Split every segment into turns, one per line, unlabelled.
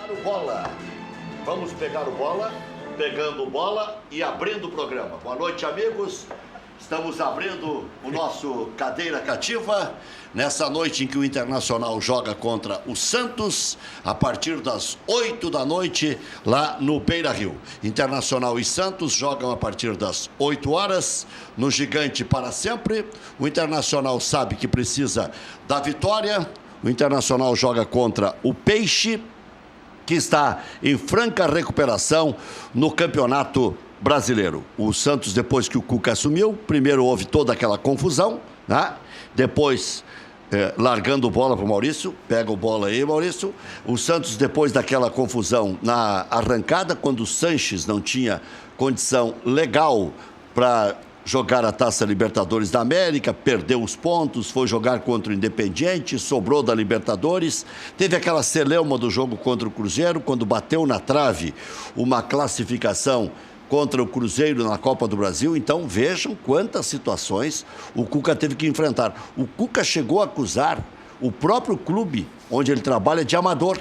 pegar o bola. Vamos pegar o bola, pegando bola e abrindo o programa. Boa noite, amigos. Estamos abrindo o nosso Cadeira Cativa nessa noite em que o Internacional joga contra o Santos a partir das 8 da noite lá no Beira-Rio. Internacional e Santos jogam a partir das 8 horas no Gigante para sempre. O Internacional sabe que precisa da vitória. O Internacional joga contra o Peixe, que está em franca recuperação no Campeonato Brasileiro. O Santos, depois que o Cuca assumiu, primeiro houve toda aquela confusão, né? Depois, largando bola para o Maurício, pega o bola aí, Maurício. O Santos, depois daquela confusão na arrancada, quando o Sanches não tinha condição legal para jogar a Taça Libertadores da América, perdeu os pontos, foi jogar contra o Independiente, sobrou da Libertadores, teve aquela celeuma do jogo contra o Cruzeiro, quando bateu na trave uma classificação contra o Cruzeiro na Copa do Brasil. Então vejam quantas situações o Cuca teve que enfrentar. O Cuca chegou a acusar o próprio clube onde ele trabalha de amador.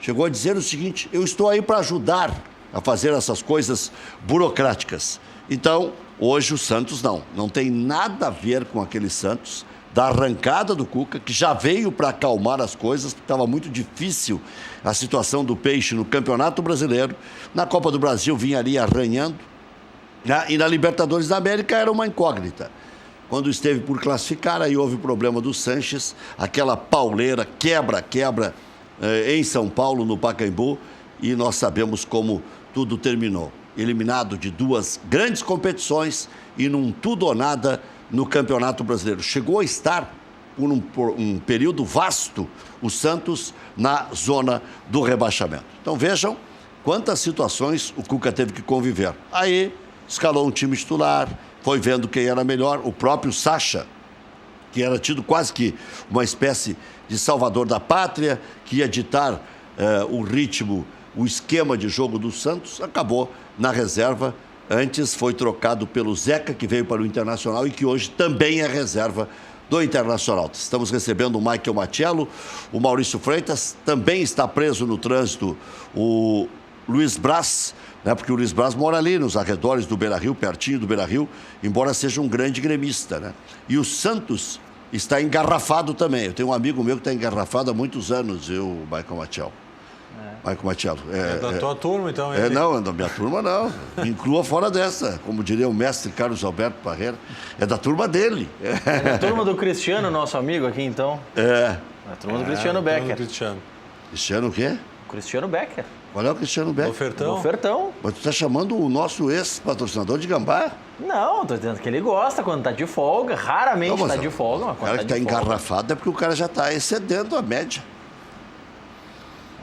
Chegou a dizer o seguinte: eu estou aí para ajudar a fazer essas coisas burocráticas. Então, hoje o Santos não tem nada a ver com aquele Santos da arrancada do Cuca, que já veio para acalmar as coisas, porque estava muito difícil a situação do Peixe no Campeonato Brasileiro. Na Copa do Brasil vinha ali arranhando, né? E na Libertadores da América era uma incógnita. Quando esteve por classificar, aí houve o problema do Sanches, aquela pauleira, quebra em São Paulo, no Pacaembu, e nós sabemos como tudo terminou. Eliminado de duas grandes competições e num tudo ou nada no Campeonato Brasileiro. Chegou a estar, por um período vasto, o Santos na zona do rebaixamento. Então vejam quantas situações o Cuca teve que conviver. Aí escalou um time titular, foi vendo quem era melhor. O próprio Sacha, que era tido quase que uma espécie de salvador da pátria, que ia ditar o ritmo, o esquema de jogo do Santos, acabou na reserva. Antes foi trocado pelo Zeca, que veio para o Internacional e que hoje também é reserva do Internacional. Estamos recebendo o Michael Machello, o Maurício Freitas, também está preso no trânsito o Luiz Braz, né, porque o Luiz Braz mora ali nos arredores do Beira-Rio, pertinho do Beira-Rio, embora seja um grande gremista, né? E o Santos está engarrafado também. Eu tenho um amigo meu que está engarrafado há muitos anos, o Michael Machello. Michael Machello.
É da tua turma, então?
Não, é da minha turma, não. Me inclua fora dessa, como diria o mestre Carlos Alberto Parreira. É da turma dele.
É da turma do Cristiano, nosso amigo aqui, então.
É
da turma do Cristiano Becker.
Cristiano o quê?
Cristiano Becker.
Qual é o Cristiano Becker?
Do Ofertão.
Mas tu está chamando o nosso ex-patrocinador de gambá?
Não, tô dizendo que ele gosta quando tá de folga. Raramente está de folga, mas
o
quando
cara que está engarrafado é porque o cara já está excedendo a média.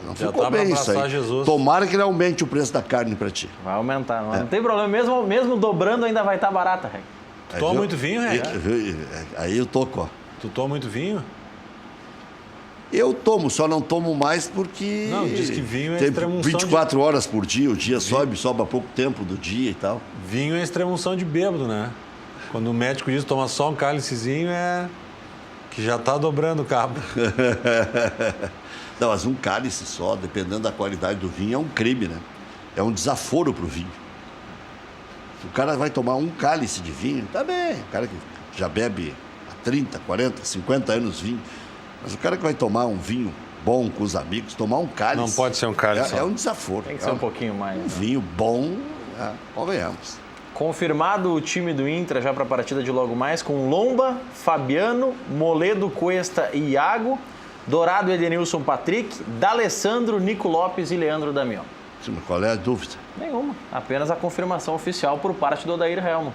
Não
já
ficou
tá
bem isso aí.
Jesus.
Tomara que ele aumente o preço da carne para ti.
Vai aumentar, não tem problema. Mesmo dobrando ainda vai estar barata, Reg.
Tu toma muito vinho, Reg?
Aí eu toco, ó.
Tu toma muito vinho?
Eu tomo, só não tomo mais porque...
Não, diz que vinho é
tem
extremunção
24 horas por dia, o dia sobe há pouco tempo do dia e tal.
Vinho é extremunção de bêbado, né? Quando o médico diz toma só um cálicezinho, é que já tá dobrando o cabo.
Não, mas um cálice só, dependendo da qualidade do vinho, é um crime, né? É um desaforo pro vinho. Se o cara vai tomar um cálice de vinho, tá bem. O cara que já bebe há 30, 40, 50 anos vinho. Mas o cara que vai tomar um vinho bom com os amigos, tomar um cálice...
Não pode ser um cálice.
É um desaforo.
Tem que ser um pouquinho mais.
Um vinho bom, convenhamos.
Confirmado o time do Inter já para a partida de logo mais, com Lomba, Fabiano, Moledo, Cuesta e Iago, Dourado, Edenilson, Patrick, D'Alessandro, Nico Lopes e Leandro Damião.
Sim, mas qual é a dúvida?
Nenhuma. Apenas a confirmação oficial por parte do Odair Helman,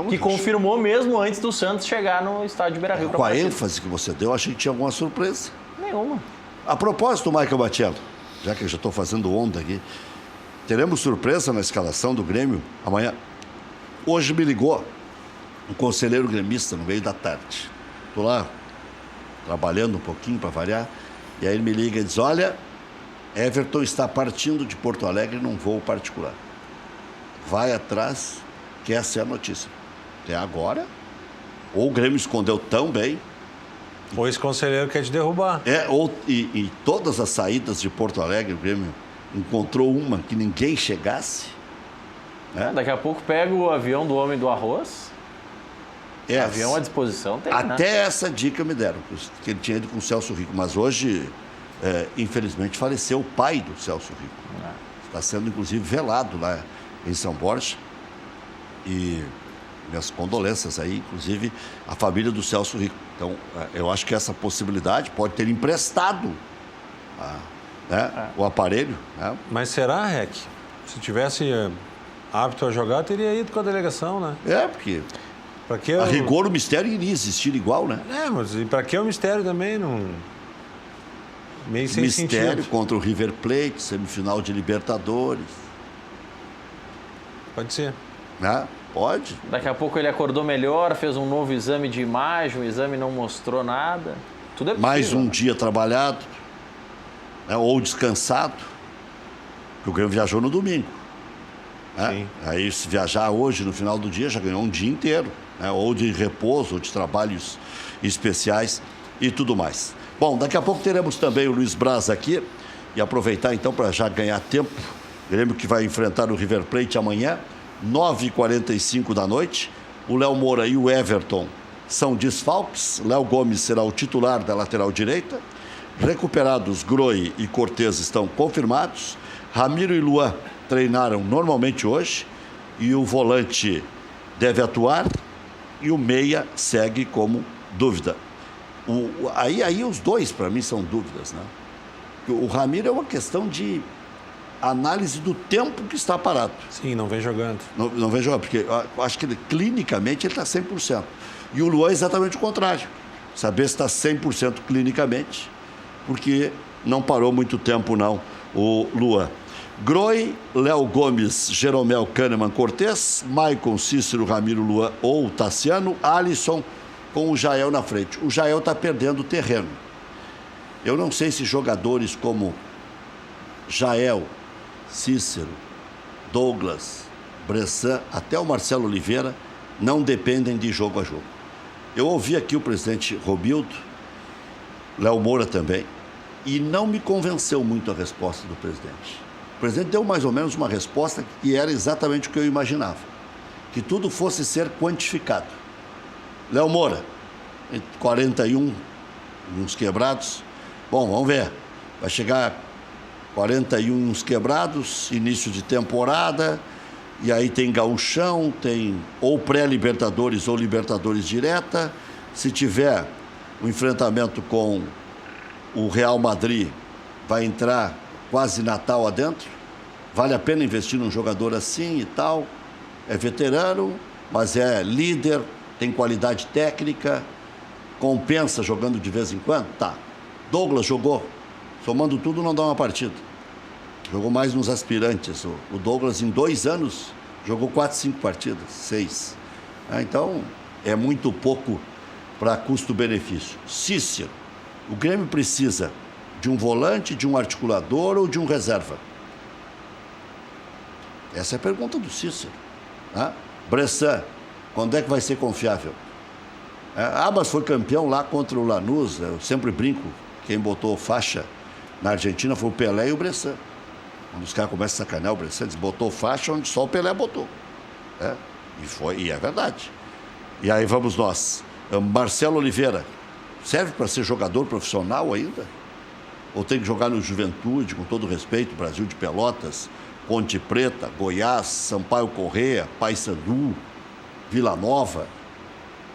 que confirmou mesmo antes do Santos chegar no estádio Beira-Rio.
Com a ênfase que você deu, achei que tinha alguma surpresa.
Nenhuma.
A propósito, Michael Machello, já que eu já estou fazendo onda aqui, teremos surpresa na escalação do Grêmio amanhã. Hoje me ligou um conselheiro gremista no meio da tarde. Estou lá trabalhando um pouquinho para variar, e aí ele me liga e diz: olha, Everton está partindo de Porto Alegre num voo particular. Vai atrás, que essa é a notícia. Até agora, ou o Grêmio escondeu tão bem...
Ou esse conselheiro quer te derrubar.
E todas as saídas de Porto Alegre, o Grêmio encontrou uma que ninguém chegasse. Né?
Daqui a pouco pega o avião do homem do arroz. Avião à disposição tem,
Até
né?
essa dica me deram, que ele tinha ido com o Celso Rico. Mas hoje, infelizmente, faleceu o pai do Celso Rico. Está sendo, inclusive, velado lá em São Borja. E minhas condolências aí, inclusive, à família do Celso Rico. Então, eu acho que essa possibilidade pode ter emprestado o aparelho. Né?
Mas será, Rec? Se tivesse apto a jogar, teria ido com a delegação, né?
Porque
Pra que
a rigor o mistério iria existir igual, né?
mas e pra que o mistério também? Não... Meio sem
Mistério
sentido.
contra o River Plate, semifinal de Libertadores.
Pode ser.
Né? Pode.
Daqui a pouco ele acordou melhor, fez um novo exame de imagem, o exame não mostrou nada. Tudo é possível.
Mais um
né?
dia trabalhado, né? Ou descansado. Porque o Grêmio viajou no domingo. Né?
Sim.
Aí, se viajar hoje, no final do dia, já ganhou um dia inteiro. Né? Ou de repouso, ou de trabalhos especiais e tudo mais. Bom, daqui a pouco teremos também o Luiz Braz aqui. E aproveitar, então, para já ganhar tempo. O Grêmio que vai enfrentar o River Plate amanhã, 9h45 da noite. O Léo Moura e o Everton são desfalques. Léo Gomes será o titular da lateral direita. Recuperados, Groi e Cortez estão confirmados. Ramiro e Luan treinaram normalmente hoje. E o volante deve atuar. E o meia segue como dúvida. Aí os dois, para mim, são dúvidas, né? O Ramiro é uma questão de análise do tempo que está parado.
Sim, não vem jogando.
Não vem jogando, porque eu acho que clinicamente ele está 100%. E o Luan é exatamente o contrário. Saber se está 100% clinicamente, porque não parou muito tempo, não, o Luan. Groi, Léo Gomes, Jeromel, Kahneman, Cortez, Maicon, Cícero, Ramiro, Luan ou Tassiano, Alisson com o Jael na frente. O Jael está perdendo terreno. Eu não sei se jogadores como Jael, Cícero, Douglas, Bressan, até o Marcelo Oliveira, não dependem de jogo a jogo. Eu ouvi aqui o presidente Romildo, Léo Moura também, e não me convenceu muito a resposta do presidente. O presidente deu mais ou menos uma resposta que era exatamente o que eu imaginava, que tudo fosse ser quantificado. Léo Moura, 41, uns quebrados. Bom, vamos ver. Vai chegar 41 uns quebrados, início de temporada, e aí tem gauchão, tem ou pré-libertadores ou libertadores direta. Se tiver um enfrentamento com o Real Madrid, vai entrar quase Natal adentro. Vale a pena investir num jogador assim e tal. É veterano, mas é líder, tem qualidade técnica, compensa jogando de vez em quando? Tá. Douglas jogou, somando tudo não dá uma partida. Jogou mais nos aspirantes. O Douglas, em 2 anos, jogou 4, 5 partidas, 6. Então, é muito pouco para custo-benefício. Cícero, o Grêmio precisa de um volante, de um articulador ou de um reserva? Essa é a pergunta do Cícero. Bressan, quando é que vai ser confiável? Mas foi campeão lá contra o Lanús. Eu sempre brinco, quem botou faixa na Argentina foi o Pelé e o Bressan. Quando os caras começam a sacanear o Bressan, eles botou faixa onde só o Pelé botou. E é verdade. E aí vamos nós. Marcelo Oliveira, serve para ser jogador profissional ainda? Ou tem que jogar no Juventude, com todo respeito, Brasil de Pelotas, Ponte Preta, Goiás, Sampaio Corrêa, Paysandu, Vila Nova,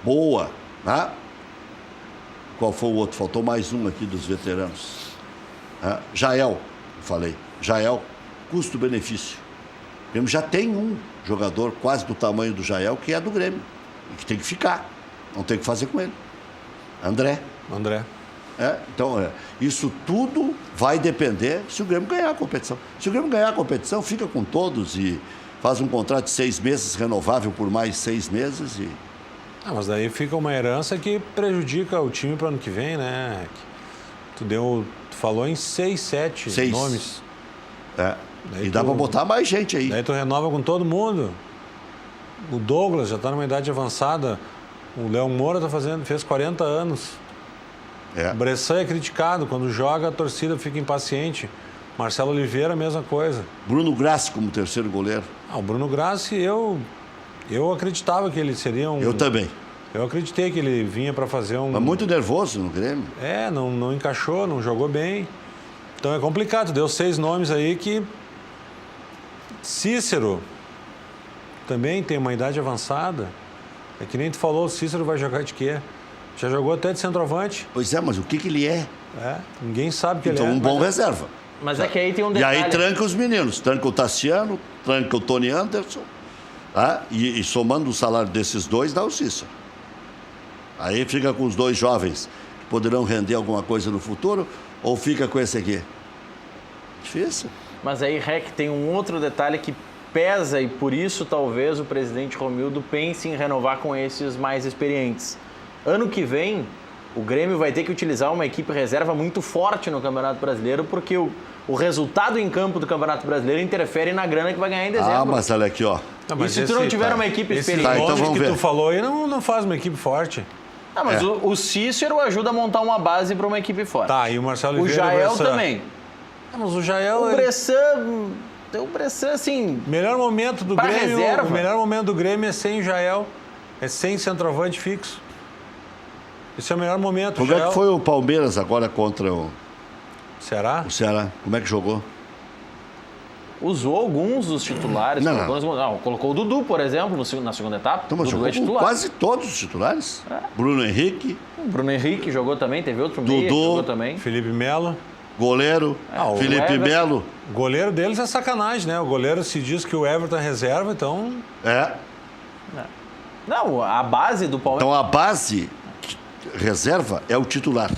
Boa, né? Qual foi o outro? Faltou mais um aqui dos veteranos. Jael, falei. Jael, custo-benefício. O Grêmio já tem um jogador quase do tamanho do Jael, que é do Grêmio. E que tem que ficar. Não tem o que fazer com ele. André. Então, isso tudo vai depender se o Grêmio ganhar a competição. Se o Grêmio ganhar a competição, fica com todos e faz um contrato de 6 meses, renovável por mais 6 meses e...
Mas daí fica uma herança que prejudica o time para o ano que vem, né? Tu falou em 6, 7 nomes.
E dá para botar mais gente aí.
Daí tu renova com todo mundo. O Douglas já está numa idade avançada. O Léo Moura fez 40 anos. O Bressan é criticado. Quando joga, a torcida fica impaciente. Marcelo Oliveira, a mesma coisa.
Bruno Grassi como terceiro goleiro.
O Bruno Grassi, eu acreditava que ele seria um...
Eu também.
Eu acreditei que ele vinha para fazer um...
Mas muito nervoso no Grêmio.
Não encaixou, não jogou bem. Então é complicado. Deu 6 nomes aí que... Cícero também tem uma idade avançada. É que nem tu falou, o Cícero vai jogar de quê? Já jogou até de centroavante.
Pois é, mas o que ele é?
Ninguém sabe que
então,
ele é.
Um bom reserva.
Mas é que aí tem um detalhe.
E aí tranca os meninos. Tranca o Tassiano, tranca o Tony Anderson. Tá? E somando o salário desses dois, dá o Cícero. Aí fica com os 2 jovens que poderão render alguma coisa no futuro, ou fica com esse aqui? Difícil.
Mas aí, Rec, tem um outro detalhe que pesa e por isso talvez o presidente Romildo pense em renovar com esses mais experientes. Ano que vem, o Grêmio vai ter que utilizar uma equipe reserva muito forte no Campeonato Brasileiro, porque o resultado em campo do Campeonato Brasileiro interfere na grana que vai ganhar em dezembro.
Mas olha aqui, ó.
E se tu não tiver uma equipe experiente?
Então vamos
que
ver.
tu falou aí não faz uma equipe forte.
Mas o Cícero ajuda a montar uma base para uma equipe forte.
Tá, e o Marcelo
O
Oliveira
Jael também.
Mas o Jael...
O Bressan, assim...
Melhor momento do
pra
Grêmio...
reserva.
O melhor momento do Grêmio é sem o Jael. É sem centroavante fixo. Esse é o melhor momento.
Como é que foi o Palmeiras agora contra o
Será?
Ceará? Como é que jogou?
Usou alguns dos titulares.
Não.
Colocou o Dudu, por exemplo, na segunda etapa.
Então, mas
Dudu
jogou com quase todos os titulares. Bruno Henrique.
O Bruno Henrique jogou também, teve outro meia que
Dudu.
jogou também.
Felipe Melo.
Goleiro.
o
Felipe
Everton.
Melo.
O goleiro deles é sacanagem, né? O goleiro se diz que o Everton é reserva, então...
Não, a base do Palmeiras...
Então a base reserva é o titular.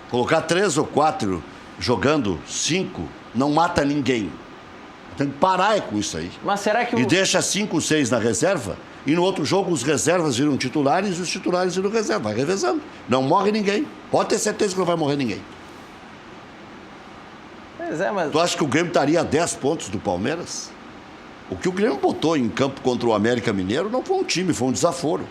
Colocar 3 ou 4 jogando 5 não mata ninguém. Tem que parar com isso aí.
Mas será que
E deixa 5, 6 na reserva, e no outro jogo os reservas viram titulares e os titulares viram reserva. Vai revezando. Não morre ninguém. Pode ter certeza que não vai morrer ninguém.
Pois é, mas...
Tu acha que o Grêmio estaria a 10 pontos do Palmeiras? O que o Grêmio botou em campo contra o América Mineiro não foi um time, foi um desaforo.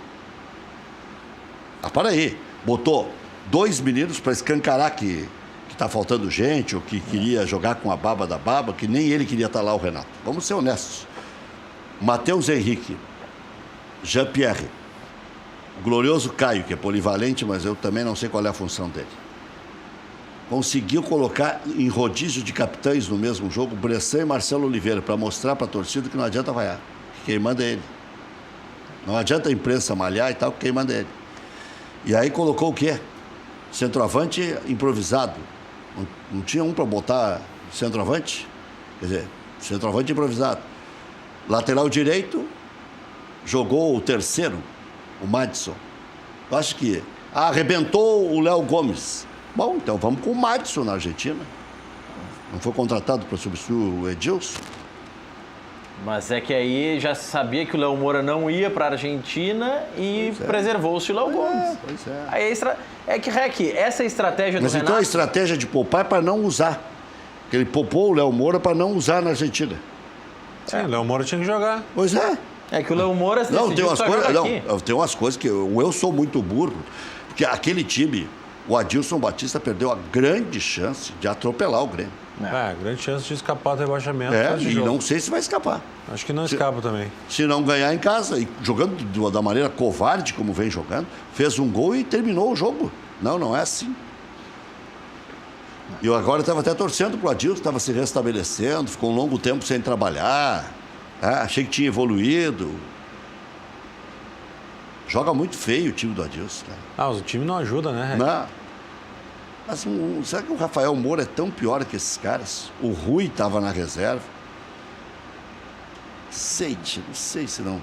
Para aí. Botou 2 meninos para escancarar que tá faltando gente, ou que queria jogar com a baba da baba, que nem ele queria estar lá, o Renato. Vamos ser honestos. Matheus Henrique, Jean-Pierre, o glorioso Caio, que é polivalente, mas eu também não sei qual é a função dele. Conseguiu colocar em rodízio de capitães no mesmo jogo Bressan e Marcelo Oliveira, para mostrar para a torcida que não adianta vaiar. Quem manda é ele. Não adianta a imprensa malhar e tal, quem manda é ele. E aí colocou o quê? Centroavante improvisado. Não tinha um para botar centroavante? Quer dizer, centroavante improvisado. Lateral direito, jogou o terceiro, o Madison. Eu acho que arrebentou o Léo Gomes. Bom, então vamos com o Madison na Argentina. Não foi contratado para substituir o Edilson?
Mas é que aí já sabia que o Léo Moura não ia para a Argentina e preservou-se o Léo Gomes.
Pois é.
Aí é que, Rec, essa estratégia
Mas
do
então a
Renato...
estratégia de poupar é para não usar. Porque ele poupou o Léo Moura para não usar na Argentina.
Sim, o Léo Moura tinha que jogar.
Pois é.
É que o Léo Moura se
Não, tem
decidiu
umas
só
coisas,
jogar
não,
aqui.
tem umas coisas que eu sou muito burro, porque aquele time, o Adilson Batista perdeu a grande chance de atropelar o Grêmio.
Grande chance de escapar do rebaixamento.
E não sei se vai escapar.
Acho que não escapa também.
Se não ganhar em casa, e jogando da maneira covarde como vem jogando, fez um gol e terminou o jogo. Não é assim. E eu agora estava até torcendo pro Adilson, estava se restabelecendo, ficou um longo tempo sem trabalhar. Achei que tinha evoluído. Joga muito feio o time do Adilson, cara.
Mas o time não ajuda, né?
Não. Mas será que o Rafael Moura é tão pior que esses caras? O Rui estava na reserva. Não sei se não.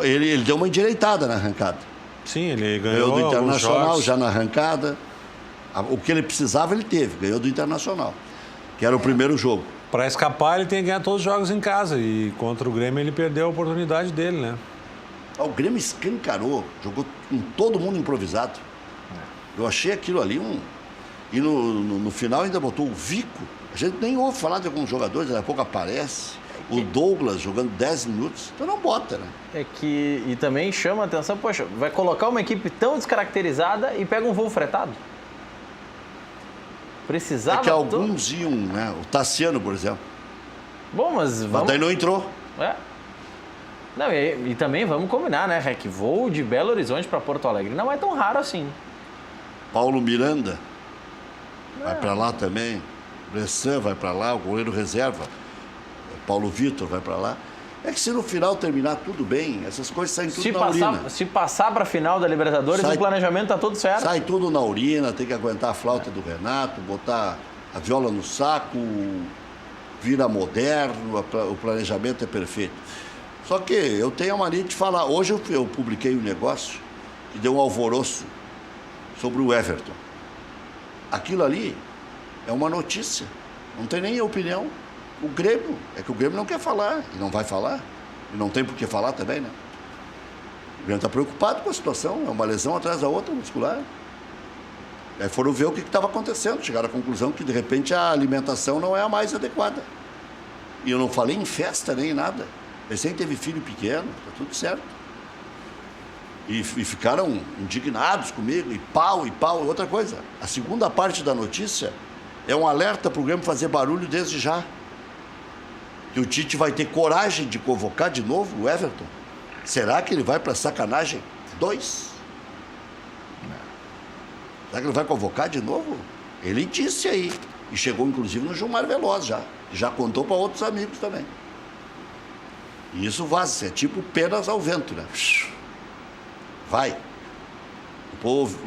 Ele deu uma endireitada na arrancada.
Sim, ele ganhou
do Internacional
jogos.
já na arrancada. O que ele precisava, ele teve. Ganhou do Internacional, que era o primeiro jogo.
Para escapar, ele tem que ganhar todos os jogos em casa. E contra o Grêmio, ele perdeu a oportunidade dele, né?
O Grêmio escancarou, jogou com todo mundo improvisado. Eu achei aquilo ali E no final ainda botou o Vico. A gente nem ouve falar de alguns jogadores, daqui a pouco aparece. O Douglas jogando 10 minutos. Então não bota, né?
E também chama a atenção, poxa, vai colocar uma equipe tão descaracterizada e pega um voo fretado? Precisava...
É que alguns iam, né? O Tassiano, por exemplo.
Bom, mas vamos...
Mas daí não entrou.
Não, e também vamos combinar, né, Rec? Voo de Belo Horizonte para Porto Alegre não é tão raro assim.
Paulo Miranda vai para lá também. Bressan vai para lá, o goleiro reserva. Paulo Vitor vai para lá. É que se no final terminar tudo bem, essas coisas saem tudo na urina.
Se passar para a final da Libertadores, o planejamento tá tudo certo.
Sai tudo na urina, tem que aguentar a flauta do Renato, botar a viola no saco, vira moderno, o planejamento é perfeito. Só que eu tenho a mania de falar. Hoje eu publiquei um negócio que deu um alvoroço sobre o Everton. Aquilo ali é uma notícia, não tem nem opinião. O Grêmio, é que o Grêmio não quer falar, e não vai falar, e não tem por que falar também, né? O Grêmio está preocupado com a situação, é uma lesão atrás da outra muscular. Aí foram ver o que estava acontecendo, chegaram à conclusão que de repente a alimentação não é a mais adequada. E eu não falei em festa nem em nada. Recém teve filho pequeno, tá tudo certo. E ficaram indignados comigo, e pau. Outra coisa, a segunda parte da notícia é um alerta para o Grêmio fazer barulho desde já. Que o Tite vai ter coragem de convocar de novo o Everton. Será que ele vai para sacanagem 2? Será que ele vai convocar de novo? Ele disse aí. E chegou inclusive no Gilmar Veloz já. Já contou para outros amigos também. E isso vaza, é tipo penas ao vento, né? Vai. O povo,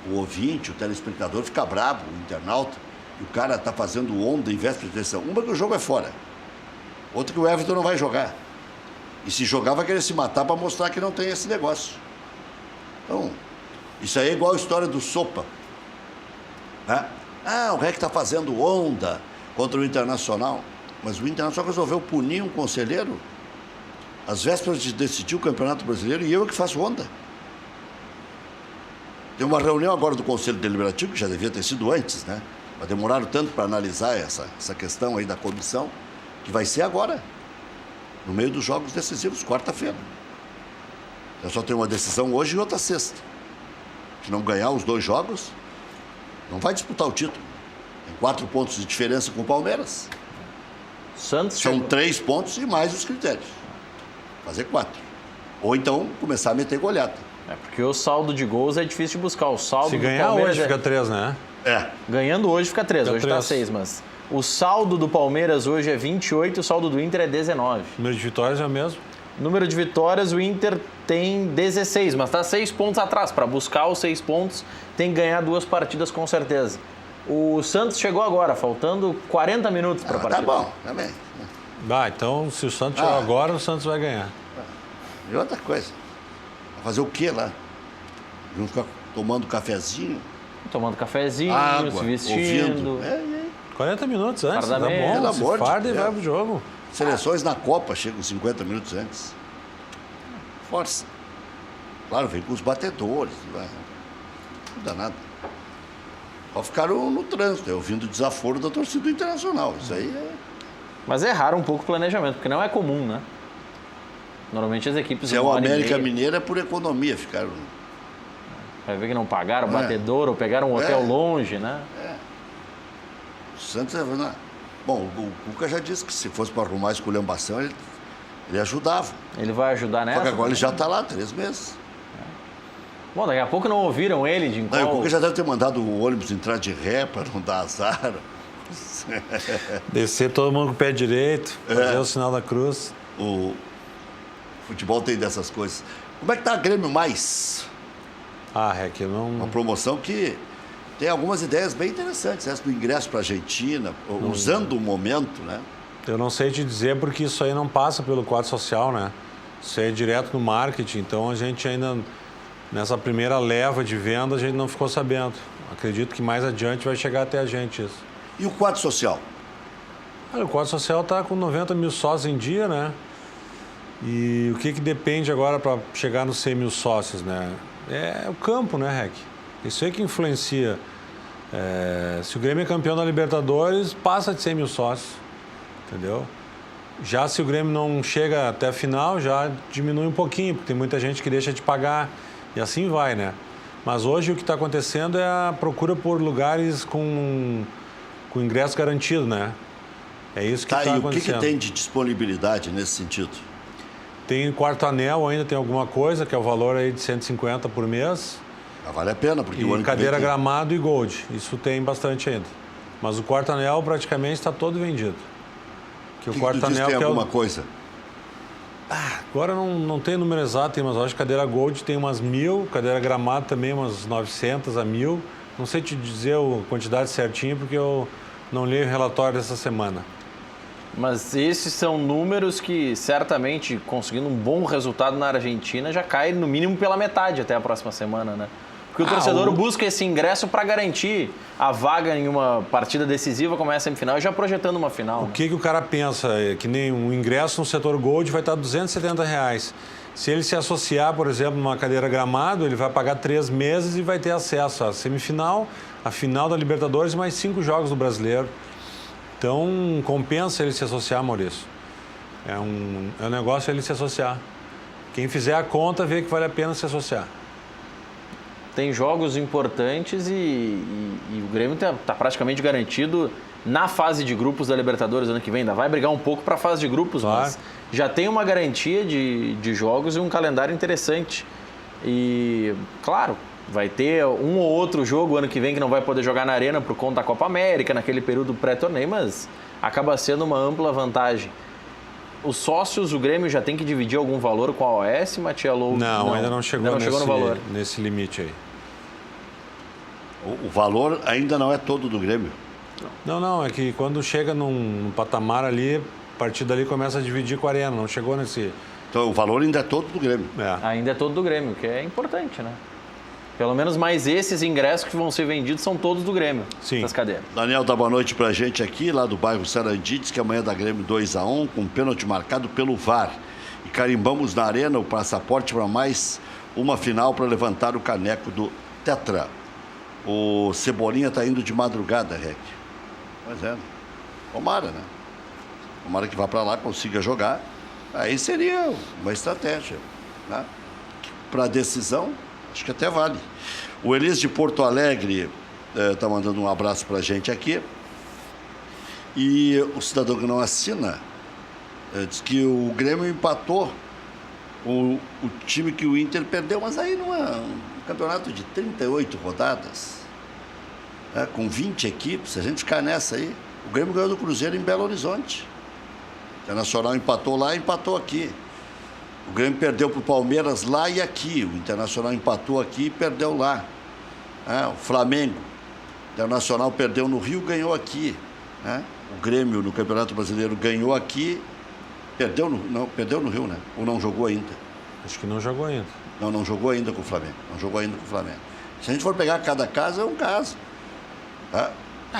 o ouvinte, o telespectador fica bravo, o internauta, e o cara tá fazendo onda em véspera de eleição. Uma que o jogo é fora. Outra que o Everton não vai jogar. E se jogar vai querer se matar para mostrar que não tem esse negócio. Então, isso aí é igual a história do Sopa. Né? O Rec tá fazendo onda contra o Internacional. Mas o Internacional resolveu punir um conselheiro às vésperas de decidir o Campeonato Brasileiro e eu é que faço onda. Tem uma reunião agora do Conselho Deliberativo, que já devia ter sido antes, né? Mas demoraram tanto para analisar essa questão aí da comissão, que vai ser agora, no meio dos jogos decisivos, quarta-feira. Eu só tenho uma decisão hoje e outra sexta. Se não ganhar os 2 jogos, não vai disputar o título. Tem 4 pontos de diferença com o Palmeiras. São 3 pontos e mais os critérios. Fazer 4. Ou então começar a meter goleada.
Porque o saldo de gols é difícil de buscar. O saldo
Se
do
ganhar
Palmeiras
hoje fica 3, né?
Ganhando hoje fica 3. Hoje está 6, mas o saldo do Palmeiras hoje é 28 e o saldo do Inter é 19.
O número de vitórias é o mesmo?
Número de vitórias, o Inter tem 16, mas está 6 pontos atrás. Para buscar os 6 pontos, tem que ganhar 2 partidas com certeza. O Santos chegou agora, faltando 40 minutos para a partida.
Tá bom, tá bem.
Então se o Santos chegar agora, o Santos vai ganhar.
E outra coisa, vai fazer o quê lá? Vamos ficar tomando cafezinho?
Tomando cafezinho,
água,
se vestindo.
ouvindo.
40 minutos antes, tá
Fardamento.
bom, se farda e vai pro jogo.
Seleções na Copa chegam 50 minutos antes. Força. Claro, vem com os batedores, não dá nada. Só ficaram no trânsito, ouvindo o desaforo da torcida do Internacional. Isso aí é...
Mas é raro um pouco o planejamento, porque não é comum, né? Normalmente as equipes...
Se é o América Mineiro é por economia, ficaram...
Vai ver que não pagaram o batedor ou pegaram um hotel longe, né?
O Santos é... Bom, o Cuca já disse que se fosse para arrumar a esculhambação, ele ajudava.
Ele vai ajudar nessa?
Só que agora ele já está lá 3 meses.
Bom, daqui a pouco não ouviram ele de
Não, o Cuca já deve ter mandado o ônibus entrar de ré para não dar azar.
Descer todo mundo com o pé direito, fazer o sinal da cruz.
O futebol tem dessas coisas. Como é que tá a Grêmio Mais?
Rec, eu não...
Uma promoção que tem algumas ideias bem interessantes. Essa do ingresso para a Argentina, usando o momento, né?
Eu não sei te dizer porque isso aí não passa pelo quadro social, né? Isso aí é direto no marketing, então a gente ainda... Nessa primeira leva de venda, a gente não ficou sabendo. Acredito que mais adiante vai chegar até a gente isso.
E o quadro social?
O quadro social está com 90 mil sócios em dia, né? E o que depende agora para chegar nos 100 mil sócios, né? É o campo, né, Rec? Isso aí que influencia. Se o Grêmio é campeão da Libertadores, passa de 100 mil sócios, entendeu? Já se o Grêmio não chega até a final, já diminui um pouquinho, porque tem muita gente que deixa de pagar. E assim vai, né? Mas hoje o que está acontecendo é a procura por lugares com ingresso garantido, né? É isso que está
e
acontecendo.
o que tem de disponibilidade nesse sentido?
Tem quarto anel ainda, tem alguma coisa, que é o valor aí de 150 por mês.
Vale a pena, porque o ano
E
que vem
cadeira
tem-
gramado e gold. Isso tem bastante ainda. Mas o quarto anel praticamente está todo vendido. Que
O
o
que
quarto
tu diz,
anel
tem
que é
alguma
o...
coisa?
Agora não tem número exato, mas eu acho que cadeira gold tem umas 1.000, cadeira gramado também umas 900 a 1.000. Não sei te dizer a quantidade certinha, porque eu não li o relatório dessa semana.
Mas esses são números que, certamente, conseguindo um bom resultado na Argentina, já cai no mínimo pela metade até a próxima semana, né? Porque o torcedor busca esse ingresso para garantir a vaga em uma partida decisiva como é a semifinal e já projetando uma final.
O que o cara pensa? É que nem um ingresso no setor gold vai estar R$270. Se ele se associar, por exemplo, numa cadeira gramado, ele vai pagar 3 meses e vai ter acesso à semifinal, à final da Libertadores e mais 5 jogos do Brasileiro. Então, compensa ele se associar, Maurício. É um negócio ele se associar. Quem fizer a conta vê que vale a pena se associar.
Tem jogos importantes e o Grêmio está praticamente garantido na fase de grupos da Libertadores ano que vem. Ainda vai brigar um pouco para a fase de grupos,
Claro.
mas já tem uma garantia de jogos e um calendário interessante. E, claro, vai ter um ou outro jogo ano que vem que não vai poder jogar na Arena por conta da Copa América, naquele período pré-torneio, mas acaba sendo uma ampla vantagem. Os sócios, o Grêmio já tem que dividir algum valor com a OS,
Não,
Matiello?
ainda não chegou,
no valor.
nesse limite aí.
O valor ainda não é todo do Grêmio.
Não, é que quando chega num patamar ali, a partir dali começa a dividir com a Arena, não chegou nesse...
Então o valor ainda é todo do Grêmio.
Ainda é todo do Grêmio, que é importante, né? Pelo menos mais esses ingressos que vão ser vendidos são todos do Grêmio,
Sim.
das cadeiras.
Daniel dá boa noite pra gente aqui, lá do bairro Sarandi, diz que amanhã dá Grêmio 2-1, com pênalti marcado pelo VAR. E carimbamos na Arena o passaporte para mais uma final para levantar o caneco do Tetra. O Cebolinha tá indo de madrugada, Rec. Pois é. Tomara, né? Tomara que vá para lá, consiga jogar. Aí seria uma estratégia, né? Para decisão, acho que até vale. O Elis de Porto Alegre está mandando um abraço para a gente aqui. E o cidadão que não assina diz que o Grêmio empatou o time que o Inter perdeu, mas aí não é um campeonato de 38 rodadas, com 20 equipes, se a gente ficar nessa aí, o Grêmio ganhou do Cruzeiro em Belo Horizonte. O Internacional empatou lá e empatou aqui. O Grêmio perdeu para o Palmeiras lá e aqui. O Internacional empatou aqui e perdeu lá. O Flamengo. O Internacional perdeu no Rio, ganhou aqui. O Grêmio no Campeonato Brasileiro ganhou aqui. Perdeu no Rio, né? Ou não jogou ainda?
Acho que não jogou ainda.
Não jogou ainda com o Flamengo. Não jogou ainda com o Flamengo. Se a gente for pegar cada caso, é um caso.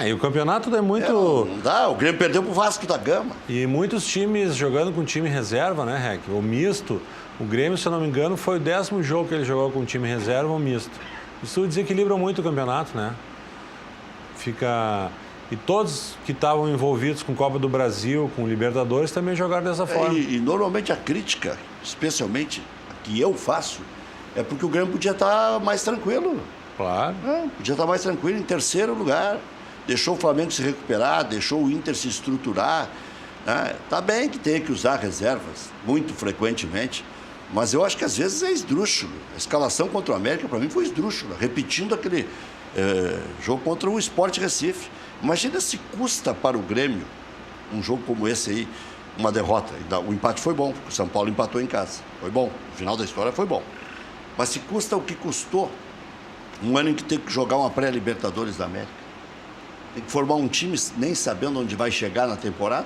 E o campeonato é muito...
Não dá. O Grêmio perdeu para o Vasco da Gama.
E muitos times jogando com time reserva, né, Rec? O misto. O Grêmio, se eu não me engano, foi o 10º jogo que ele jogou com time reserva ou misto. Isso desequilibra muito o campeonato, né? E todos que estavam envolvidos com Copa do Brasil, com Libertadores, também jogaram dessa forma.
E normalmente a crítica, especialmente a que eu faço, é porque o Grêmio podia estar mais tranquilo.
Claro.
Podia estar mais tranquilo em terceiro lugar. Deixou o Flamengo se recuperar, deixou o Inter se estruturar. Tá bem que tem que usar reservas, muito frequentemente, mas eu acho que às vezes é esdrúxulo. A escalação contra o América, para mim, foi esdrúxula, repetindo aquele jogo contra o Sport Recife. Imagina se custa para o Grêmio um jogo como esse aí, uma derrota. O empate foi bom, porque o São Paulo empatou em casa. Foi bom, o final da história foi bom. Mas se custa o que custou, um ano em que tem que jogar uma pré-Libertadores da América, tem que formar um time nem sabendo onde vai chegar na temporada,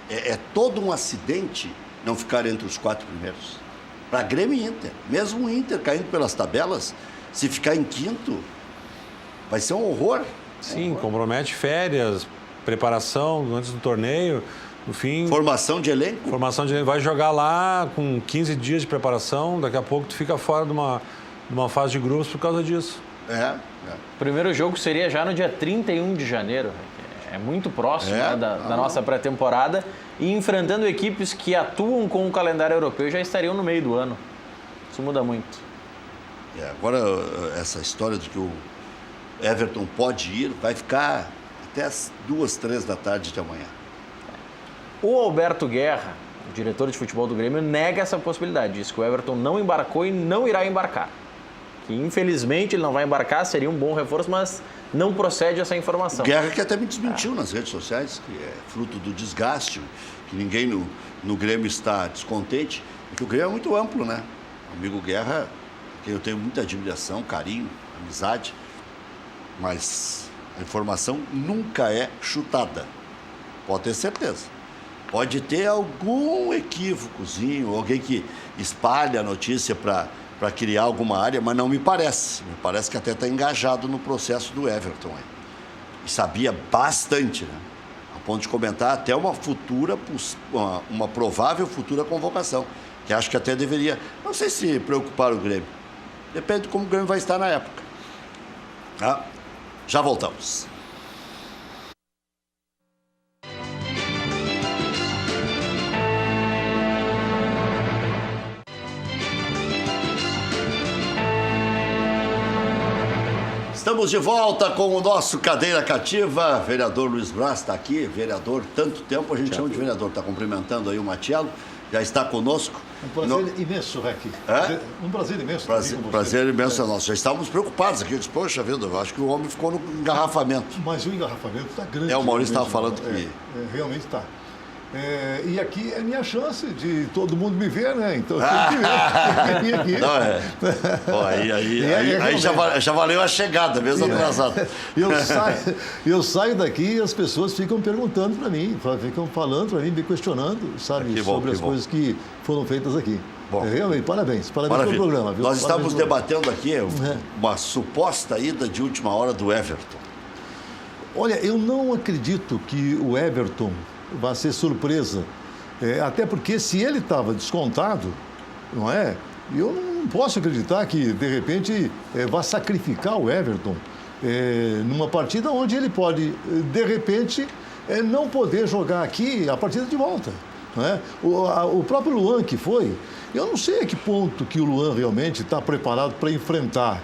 é todo um acidente não ficar entre os 4 primeiros. Para Grêmio e Inter. Mesmo o Inter caindo pelas tabelas, se ficar em quinto, vai ser um horror.
Sim, compromete férias, preparação antes do torneio, no fim...
Formação de elenco.
Vai jogar lá com 15 dias de preparação, daqui a pouco tu fica fora de uma fase de grupos por causa disso.
O primeiro jogo seria já no dia 31 de janeiro. É muito próximo da nossa pré-temporada. E enfrentando equipes que atuam com o calendário europeu já estariam no meio do ano. Isso muda muito.
Agora, essa história de que o Everton pode ir, vai ficar até as 2, 3 da tarde de amanhã.
O Alberto Guerra, o diretor de futebol do Grêmio, nega essa possibilidade. Diz que o Everton não embarcou e não irá embarcar. Que infelizmente ele não vai embarcar, seria um bom reforço, mas não procede essa informação.
Guerra que até me desmentiu nas redes sociais, que é fruto do desgaste, que ninguém no Grêmio está descontente, porque o Grêmio é muito amplo, né? O amigo Guerra, que eu tenho muita admiração, carinho, amizade, mas a informação nunca é chutada, pode ter certeza. Pode ter algum equívocozinho, alguém que espalha a notícia para criar alguma área, mas não me parece. Me parece que até está engajado no processo do Everton. E sabia bastante, né? A ponto de comentar até uma provável futura convocação, que acho que até deveria, não sei se preocupar o Grêmio. Depende de como o Grêmio vai estar na época. Já voltamos. Estamos de volta com o nosso Cadeira Cativa. Vereador Luiz Braz está aqui, vereador, tanto tempo a gente chama de vereador. Está cumprimentando aí o Matiello, já está conosco.
Um prazer imenso, Rec. Um prazer imenso.
Prazer imenso é nosso. Já estávamos preocupados aqui. Eu disse, poxa vida, eu acho que o homem ficou no engarrafamento.
Mas o engarrafamento está grande.
O Maurício estava falando que...
realmente está. E aqui é minha chance de todo mundo me ver, né? Então eu tenho que vir aqui.
Não, aí já valeu a chegada, mesmo atrasado.
Eu saio daqui e as pessoas ficam perguntando para mim, ficam falando para mim, me questionando, sabe, sobre as coisas que foram feitas aqui. Realmente, parabéns pelo programa. Viu?
Nós estamos debatendo aqui uma suposta ida de última hora do Everton.
Olha, eu não acredito que o Everton vai ser surpresa, até porque se ele estava descontado, não é? Eu não posso acreditar que de repente vá sacrificar o Everton numa partida onde ele pode de repente não poder jogar aqui a partida de volta, não é? O próprio Luan que foi, eu não sei a que ponto que o Luan realmente está preparado para enfrentar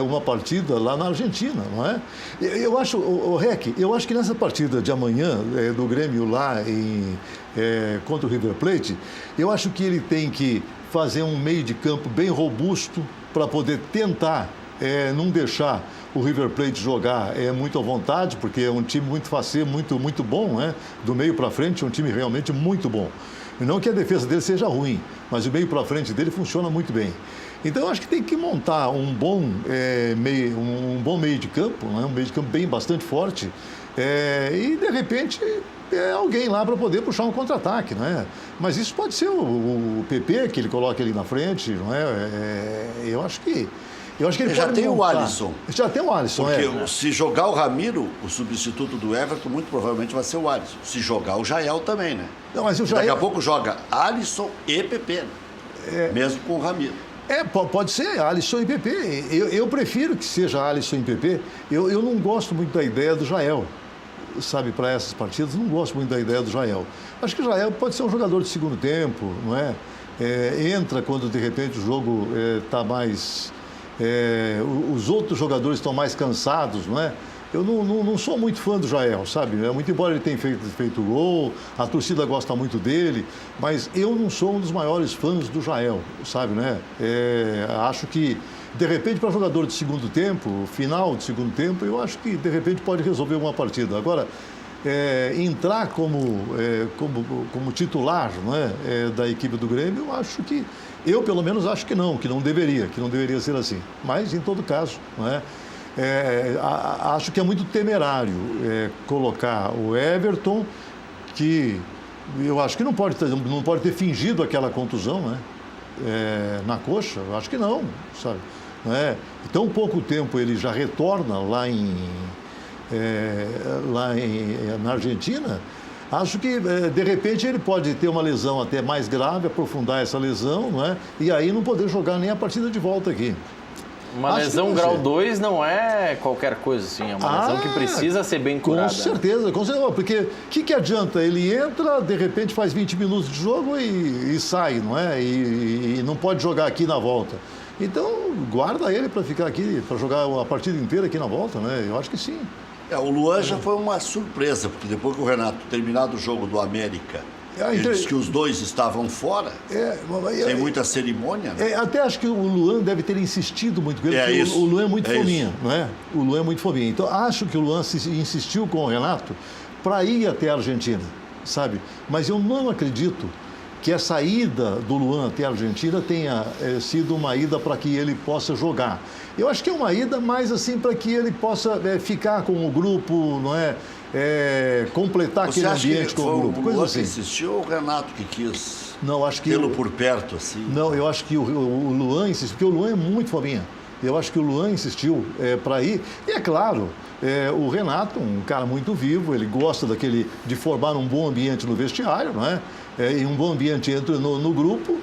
uma partida lá na Argentina, não é? Eu acho, Rec, eu acho que nessa partida de amanhã do Grêmio lá contra o River Plate, eu acho que ele tem que fazer um meio de campo bem robusto para poder tentar não deixar o River Plate jogar muito à vontade, porque é um time muito faceiro, muito bom, né? Do meio para frente, é um time realmente muito bom. Não que a defesa dele seja ruim, mas o meio para frente dele funciona muito bem. Então, eu acho que tem que montar um bom meio de campo, né? Um meio de campo bastante forte, e, de repente, alguém lá para poder puxar um contra-ataque, não é? Mas isso pode ser o PP, que ele coloca ali na frente, não é? Eu acho que ele
já
pode
tem
montar.
o Alisson.
Já tem o Alisson,
Porque se jogar o Ramiro, o substituto do Everton, muito provavelmente vai ser o Alisson. Se jogar o Jael também, né?
Não, mas o Jael...
Daqui a pouco joga Alisson e PP, né? Mesmo com o Ramiro.
Pode ser Alisson e PP. Eu prefiro que seja Alisson e PP. Eu não gosto muito da ideia do Jael, sabe, para essas partidas. Não gosto muito da ideia do Jael. Acho que o Jael pode ser um jogador de segundo tempo, não é? Entra quando, de repente, o jogo está mais... os outros jogadores estão mais cansados, não é? Eu não sou muito fã do Jael, sabe? Muito embora ele tenha feito gol, a torcida gosta muito dele, mas eu não sou um dos maiores fãs do Jael, sabe, né? Acho que, de repente, para jogador de segundo tempo, final de segundo tempo, eu acho que, de repente, pode resolver uma partida. Agora, entrar como titular, não é? Da equipe do Grêmio, eu pelo menos acho que não deveria ser assim. Mas, em todo caso, não é? Acho que é muito temerário colocar o Everton, que eu acho que não pode ter fingido aquela contusão, né? Na coxa, eu acho que não, sabe? Não é? Em tão pouco tempo ele já retorna lá na Argentina. Acho que, de repente, ele pode ter uma lesão até mais grave, aprofundar essa lesão, não é? E aí não poder jogar nem a partida de volta aqui.
Uma lesão grau 2 não é qualquer coisa assim, é uma lesão que precisa ser bem curada.
Com certeza, porque o que adianta? Ele entra, de repente faz 20 minutos de jogo e sai, não é? E não pode jogar aqui na volta. Então, guarda ele para ficar aqui, para jogar a partida inteira aqui na volta, né? Eu acho que sim.
O Luan já foi uma surpresa, porque depois que o Renato, terminado o jogo do América, ele disse que os dois estavam fora, sem muita cerimônia. Né?
Até acho que o Luan deve ter insistido muito com ele, porque
isso.
O Luan é muito fominha,
isso.
não é? O Luan é muito fominha. Então, acho que o Luan insistiu com o Renato para ir até a Argentina, sabe? Mas eu não acredito que a saída do Luan até a Argentina tenha sido uma ida para que ele possa jogar. Eu acho que é uma ida mais assim para que ele possa ficar com o grupo, não é? Completar
Você
aquele
acha
ambiente
que
com o grupo,
o
coisa
Luan
assim.
que insistiu ou o Renato que quis
Não, acho que
tê-lo por perto, assim?
Não, eu acho que o Luan insistiu, porque o Luan é muito fominha. Eu acho que o Luan insistiu para ir. E é claro, o Renato, um cara muito vivo, ele gosta de formar um bom ambiente no vestiário, não é? E um bom ambiente no grupo.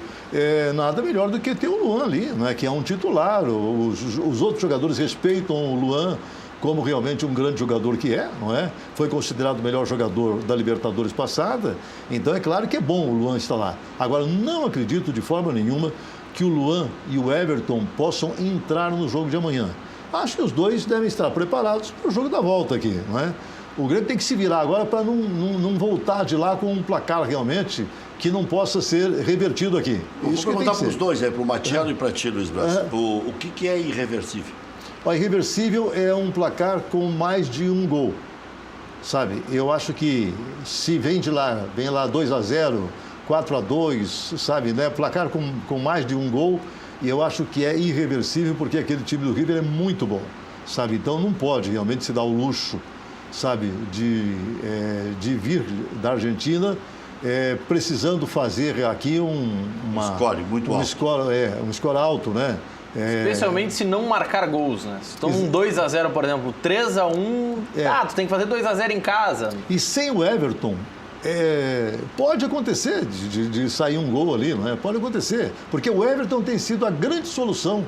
Nada melhor do que ter o Luan ali, não é? Que é um titular. Os outros jogadores respeitam o Luan como realmente um grande jogador que não é? Foi considerado o melhor jogador da Libertadores passada, então é claro que é bom o Luan estar lá. Agora, não acredito de forma nenhuma que o Luan e o Everton possam entrar no jogo de amanhã. Acho que os dois devem estar preparados para o jogo da volta aqui, não é? O Grêmio tem que se virar agora para não voltar de lá com um placar realmente que não possa ser revertido aqui.
Eu vou perguntar para os dois, para o Matiello e para ti, Luiz Braz. O que é irreversível?
O irreversível é um placar com mais de um gol, sabe? Eu acho que se vem lá 2-0, 4-2, sabe, né? Placar com mais de um gol, e eu acho que é irreversível porque aquele time do River é muito bom, sabe? Então não pode realmente se dar o luxo, sabe, de vir da Argentina precisando fazer aqui um
score muito alto.
Um score alto, né?
Especialmente se não marcar gols, né? Se toma um 2-0, por exemplo, 3-1, tu tem que fazer 2-0 em casa.
E sem o Everton, pode acontecer de sair um gol ali, não é? Pode acontecer, porque o Everton tem sido a grande solução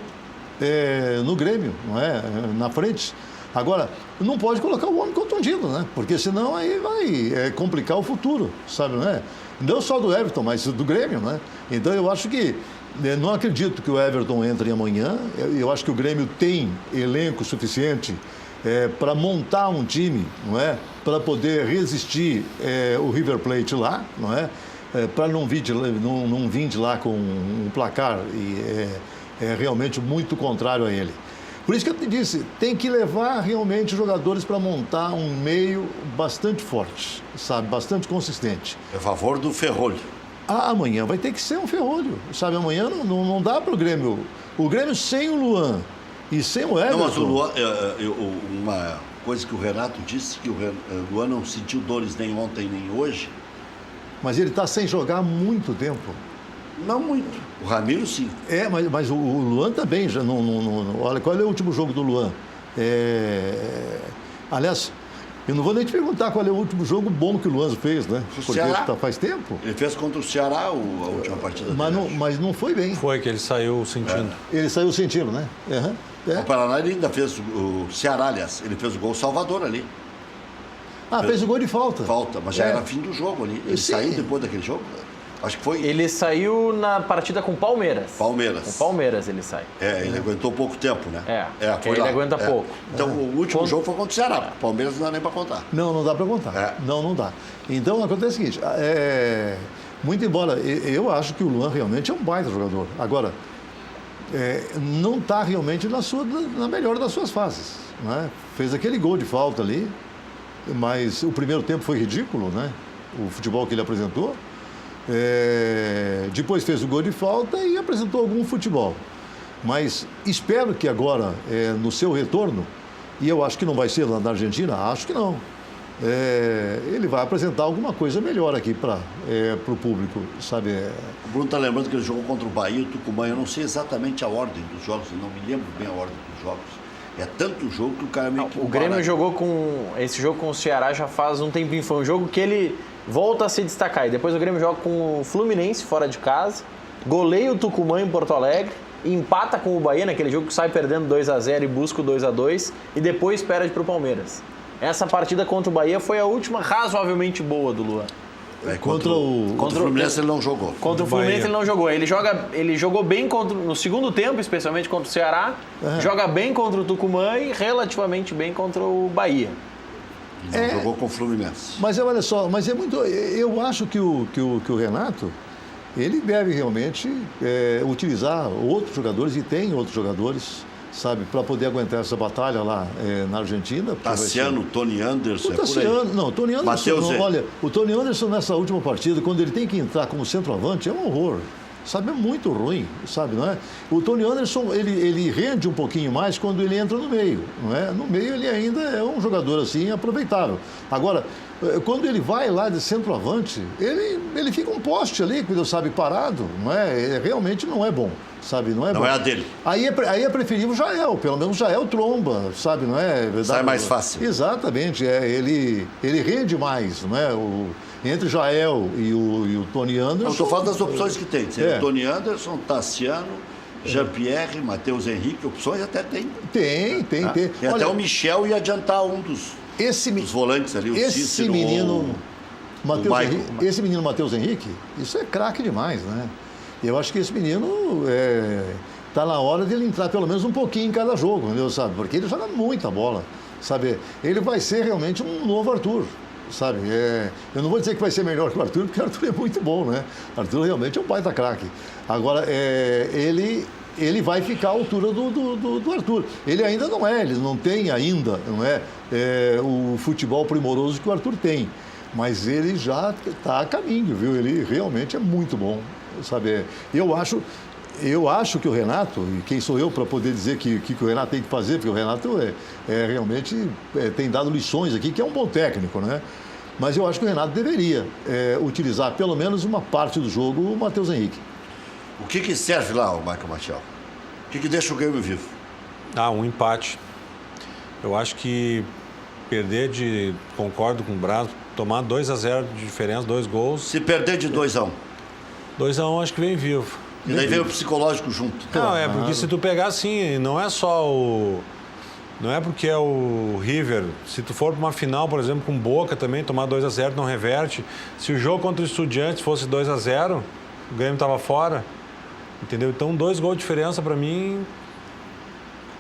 no Grêmio, não é? Na frente. Agora, não pode colocar o homem contundido, né? Porque senão aí vai complicar o futuro, sabe, não é? Não só do Everton, mas do Grêmio, né? Então eu acho que não acredito que o Everton entre amanhã. Eu acho que o Grêmio tem elenco suficiente para montar um time, não é? Para poder resistir o River Plate lá, não é? Para não vir de lá com um placar realmente muito contrário a ele. Por isso que eu te disse, tem que levar realmente jogadores para montar um meio bastante forte, sabe? Bastante consistente.
É a favor do Ferrolho.
Amanhã vai ter que ser um Ferrolho, sabe? Amanhã não dá para o Grêmio. O Grêmio sem o Luan e sem o Everton...
Não, mas o Luan, uma coisa que o Renato disse, que o Luan não sentiu dores nem ontem nem hoje.
Mas ele está sem jogar há muito tempo.
Não muito. O Ramiro, sim.
Mas o Luan também já não... Olha, qual é o último jogo do Luan? Aliás... Eu não vou nem te perguntar qual é o último jogo bom que o Luan fez, né? Porque faz tempo.
Ele fez contra o Ceará a última partida dele.
Mas não foi bem.
Foi que ele saiu sentindo.
Ele saiu sentindo, né?
O Paraná ele ainda fez o Ceará, aliás. Ele fez o gol Salvador ali.
Fez o gol de falta.
Mas já era fim do jogo ali. Ele saiu depois daquele jogo? Acho que foi.
Ele saiu na partida com o Palmeiras. Com o Palmeiras ele sai.
Ele aguentou pouco tempo, né?
Foi ele aguenta pouco.
Então o último jogo foi contra o Ceará. O Palmeiras não dá nem para contar.
Não dá para contar. Não dá. Então acontece o seguinte, muito embora eu acho que o Luan realmente é um baita jogador. Agora, não está realmente na melhor das suas fases. Né? Fez aquele gol de falta ali, mas o primeiro tempo foi ridículo, né? O futebol que ele apresentou. Depois fez o gol de falta e apresentou algum futebol. Mas espero que agora, no seu retorno, e eu acho que não vai ser lá na Argentina, acho que não, ele vai apresentar alguma coisa melhor aqui para o público, sabe?
O Bruno está lembrando que ele jogou contra o Bahia e o Tucumã. Eu não sei exatamente a ordem dos jogos, eu não me lembro bem a ordem dos jogos. É tanto jogo que o cara meio que...
O Grêmio jogou esse jogo com o Ceará já faz um tempinho. Foi um jogo que ele volta a se destacar. E depois o Grêmio joga com o Fluminense fora de casa, goleia o Tucumã em Porto Alegre, empata com o Bahia naquele jogo que sai perdendo 2-0 e busca o 2-2 e depois perde para o Palmeiras. Essa partida contra o Bahia foi a última razoavelmente boa do Luan.
Contra o Fluminense ele não jogou.
Contra o Fluminense ele não jogou. Ele jogou bem no segundo tempo, especialmente contra o Ceará. Joga bem contra o Tucumã e relativamente bem contra o Bahia.
Não jogou com o Fluminense.
Mas olha só, eu acho que o Renato, ele deve realmente utilizar outros jogadores, e tem outros jogadores, sabe, para poder aguentar essa batalha lá na Argentina.
Tassiano, Tony Anderson,
o Tony Anderson, olha, o Tony Anderson nessa última partida, quando ele tem que entrar como centroavante, é um horror. Sabe, é muito ruim, sabe, não é? O Tony Anderson, ele rende um pouquinho mais quando ele entra no meio, não é? No meio ele ainda é um jogador, assim, aproveitável. Agora, quando ele vai lá de centroavante, ele fica um poste ali, sabe, parado, não é? Realmente não é bom, sabe, não é bom.
Não é a dele.
Aí é preferível o Jael, pelo menos o Jael tromba, sabe, não é?
Sai mais fácil.
Exatamente, ele rende mais, não é? Entre Jael e o Tony Anderson...
Eu estou falando das opções que tem. O Tony Anderson, Tassiano, Jean-Pierre, Matheus Henrique, opções até tem.
Tem.
Tem até o Michel e adiantar um dos volantes ali, o Cícero.
Esse menino Matheus Henrique, isso é craque demais, né? Eu acho que esse menino está na hora dele entrar pelo menos um pouquinho em cada jogo, entendeu, sabe? Porque ele joga muita bola, sabe? Ele vai ser realmente um novo Arthur. Sabe, eu não vou dizer que vai ser melhor que o Arthur, porque o Arthur é muito bom, né? O Arthur realmente é um baita craque. Agora, ele vai ficar à altura do Arthur. Ele ainda não ele não tem ainda, o futebol primoroso que o Arthur tem. Mas ele já está a caminho, viu? Ele realmente é muito bom, sabe? Eu acho que o Renato, e quem sou eu para poder dizer que o Renato tem que fazer, porque o Renato realmente tem dado lições aqui, que é um bom técnico, né? Mas eu acho que o Renato deveria utilizar pelo menos uma parte do jogo o Matheus Henrique.
O que serve lá, o Michael Machel? O que deixa o Grêmio vivo?
Um empate. Eu acho que concordo com o Braz, tomar 2-0 de diferença, 2 gols.
Se perder de 2-1?
2-1 acho que vem vivo.
E daí vem o psicológico junto.
Não, porque se tu pegar assim, não é só não é porque é o River. Se tu for para uma final, por exemplo, com Boca também, tomar 2-0 não reverte. Se o jogo contra o Estudiantes fosse 2-0, o Grêmio estava fora. Entendeu? Então, 2 gols de diferença para mim,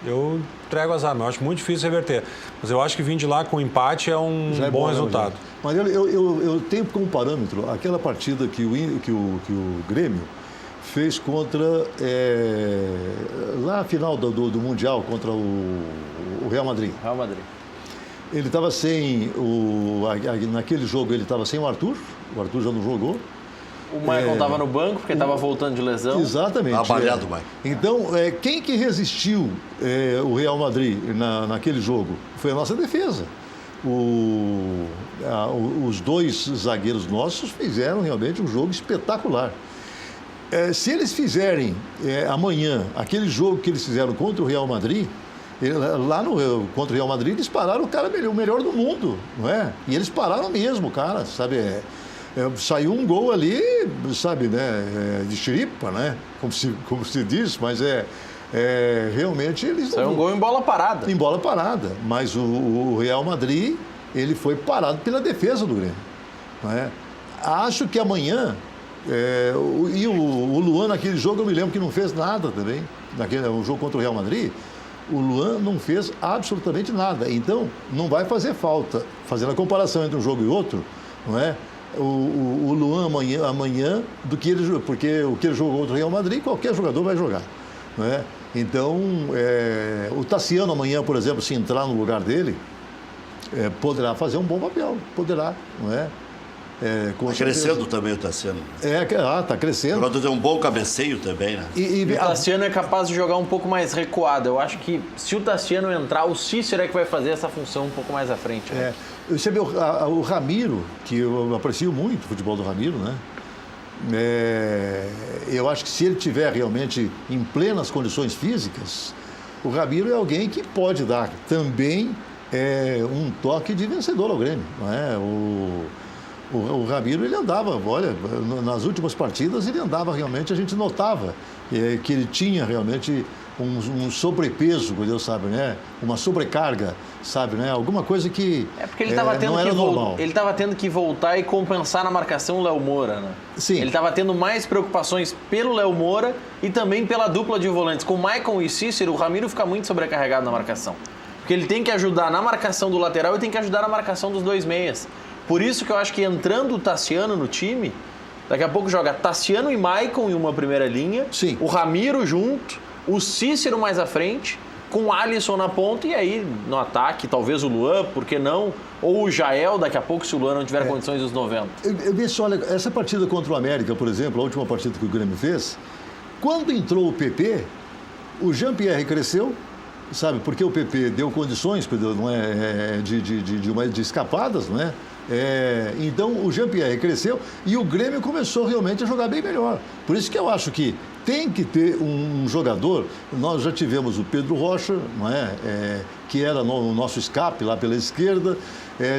eu entrego as armas. Eu acho muito difícil reverter. Mas eu acho que vir de lá com empate é um bom resultado.
Mas eu tenho como parâmetro aquela partida que o Grêmio fez contra, lá na final do Mundial, contra o Real Madrid.
Real Madrid.
Ele estava sem, naquele jogo ele estava sem o Arthur já não jogou.
O Michael estava no banco porque estava voltando de lesão.
Exatamente.
Abalhado, Michael.
Então, quem que resistiu o Real Madrid naquele jogo? Foi a nossa defesa. Os 2 zagueiros nossos fizeram realmente um jogo espetacular. Se eles fizerem amanhã aquele jogo que eles fizeram contra o Real Madrid, contra o Real Madrid, eles pararam o melhor do mundo, não é? E eles pararam mesmo, cara, sabe? Saiu um gol ali, sabe, né? De chiripa, né? Como se diz, mas realmente eles...
Saiu um gol em bola parada.
Em bola parada, mas o Real Madrid, ele foi parado pela defesa do Grêmio, não é? Acho que amanhã... e o Luan naquele jogo eu me lembro que não fez nada também, no jogo contra o Real Madrid, o Luan não fez absolutamente nada, então não vai fazer falta, fazendo a comparação entre um jogo e outro, não é? O Luan amanhã do que porque o que ele jogou contra o Real Madrid, qualquer jogador vai jogar, não é? Então, o Tassiano amanhã, por exemplo, se entrar no lugar dele, poderá fazer um bom papel, poderá, não é?
Está crescendo também o Tassiano.
Está crescendo.
O jogador tem um bom cabeceio também, né?
E o Tassiano é capaz de jogar um pouco mais recuado. Eu acho que se o Tassiano entrar, o Cícero é que vai fazer essa função um pouco mais à frente. Né?
Você vê o Ramiro, que eu aprecio muito o futebol do Ramiro, né? Eu acho que se ele tiver realmente em plenas condições físicas, o Ramiro é alguém que pode dar também um toque de vencedor ao Grêmio, não é? O Ramiro, ele andava, olha, nas últimas partidas ele andava realmente, a gente notava que ele tinha realmente um sobrepeso, Deus sabe, né? Uma sobrecarga, sabe, né? Alguma coisa que
É porque ele estava
não era normal.
ele estava tendo que voltar e compensar na marcação o Léo Moura, né?
Sim.
Ele estava tendo mais preocupações pelo Léo Moura e também pela dupla de volantes. Com o Maicon e Cícero, o Ramiro fica muito sobrecarregado na marcação. Porque ele tem que ajudar na marcação do lateral e tem que ajudar na marcação dos 2 meias. Por isso que eu acho que entrando o Tassiano no time, daqui a pouco joga Tassiano e Maicon em uma primeira linha,
Sim.
o Ramiro junto, o Cícero mais à frente, com o Alisson na ponta e aí no ataque, talvez o Luan, por que não? Ou o Jael, daqui a pouco, se o Luan não tiver condições dos 90.
Eu vi só, olha, essa partida contra o América, por exemplo, a última partida que o Grêmio fez, quando entrou o PP, o Jean-Pierre cresceu, sabe, porque o PP deu condições não é, de escapadas, não é? Então o Jean-Pierre cresceu e o Grêmio começou realmente a jogar bem melhor. Por isso que eu acho que tem que ter um jogador. Nós já tivemos o Pedro Rocha, não é? Que era o nosso escape lá pela esquerda.